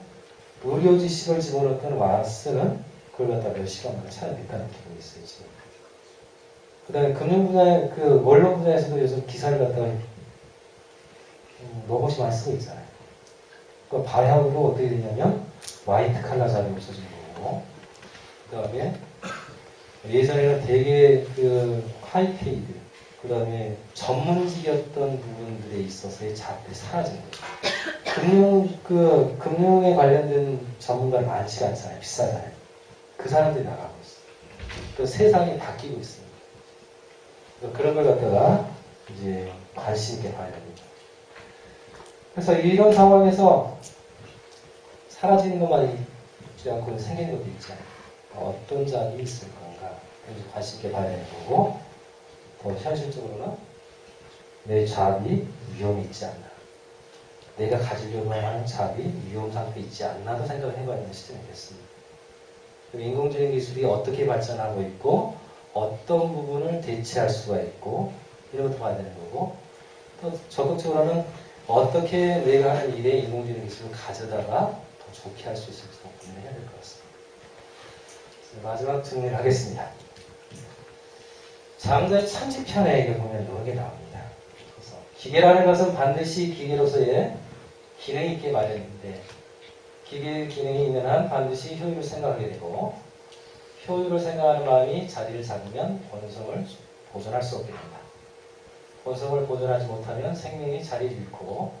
의료 지식을 집어넣었던 왓슨은 그걸 갖다 몇 시간 만에 찾아냈다는 기록이 있어요. 지금. 그 다음에 금융 분야에 원론 분야에서도 요즘 기사를 갖다가 로봇이 많이 쓰고 있잖아요. 그 발효로 어떻게 되냐면 화이트 칼라 자리가 없어지는 거고 그 다음에 예전에는 되게 하이페이드 그 다음에 전문직이었던 부분들에 있어서의 잡들이 사라지는 거죠. 금융에 관련된 전문가는 많지가 않잖아요. 비싸잖아요. 그 사람들이 나가고 있어요. 또 세상이 바뀌고 있습니다. 그런 걸 갖다가 이제 관심 있게 봐야 됩니다. 그래서 이런 상황에서 사라지는 것만 있지 않고 생기는 것도 있잖아요. 어떤 잡이 있을 건가 관심 있게 봐야 되는 거고 더 현실적으로는 내 잡이 위험이 있지 않나 내가 가지려고 하는 잡이 위험 상태에 있지 않나도 생각을 해봐야 되는 시점이 됐습니다. 인공지능 기술이 어떻게 발전하고 있고 어떤 부분을 대체할 수가 있고 이런 것도 봐야 되는 거고 또 적극적으로는 어떻게 내가 하는 일에 인공지능 기술을 가져다가 더 좋게 할 수 있을지 고민을 해야 될 것 같습니다. 마지막 정리를 하겠습니다. 장자의 천지편에 보면 이런 게 나옵니다. 그래서 기계라는 것은 반드시 기계로서의 기능이 있게 마련인데 기계의 기능이 있는 한 반드시 효율을 생각하게 되고 효율을 생각하는 마음이 자리를 잡으면 본성을 보존할 수 없게 된다. 본성을 보존하지 못하면 생명이 자리를 잃고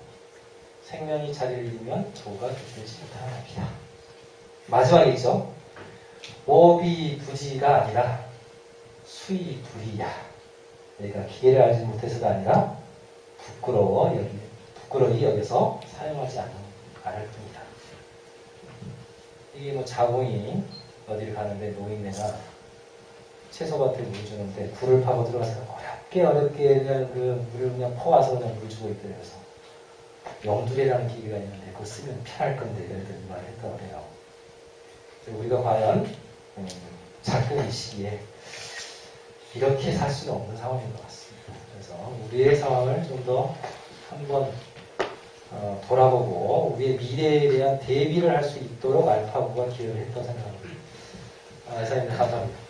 생명이 자리를 잃으면 조가 깃들지 못하는 겁니다. 마지막이죠. 오비부지가 아니라 수이불이야. 내가 기계를 알지 못해서가 아니라 부끄러이 여기서 사용하지 않을 뿐이다. 이게 뭐 자궁이 어디를 가는데 노인네가 채소밭에 물 주는데 굴을 파고 들어가서 어렵게 그냥 그 물을 그냥 퍼와서 그냥 물 주고 있더래요. 그래서 영두개라는 기계가 있는데 그거 쓰면 편할 건데 이런 말을 했다고 해요. 우리가 과연 자꾸 이 시기에 이렇게 살 수는 없는 상황인 것 같습니다. 그래서 우리의 상황을 좀 더 한번 돌아보고 우리의 미래에 대한 대비를 할 수 있도록 알파고가 기여를 했다고 생각합니다. 이사님 감사합니다.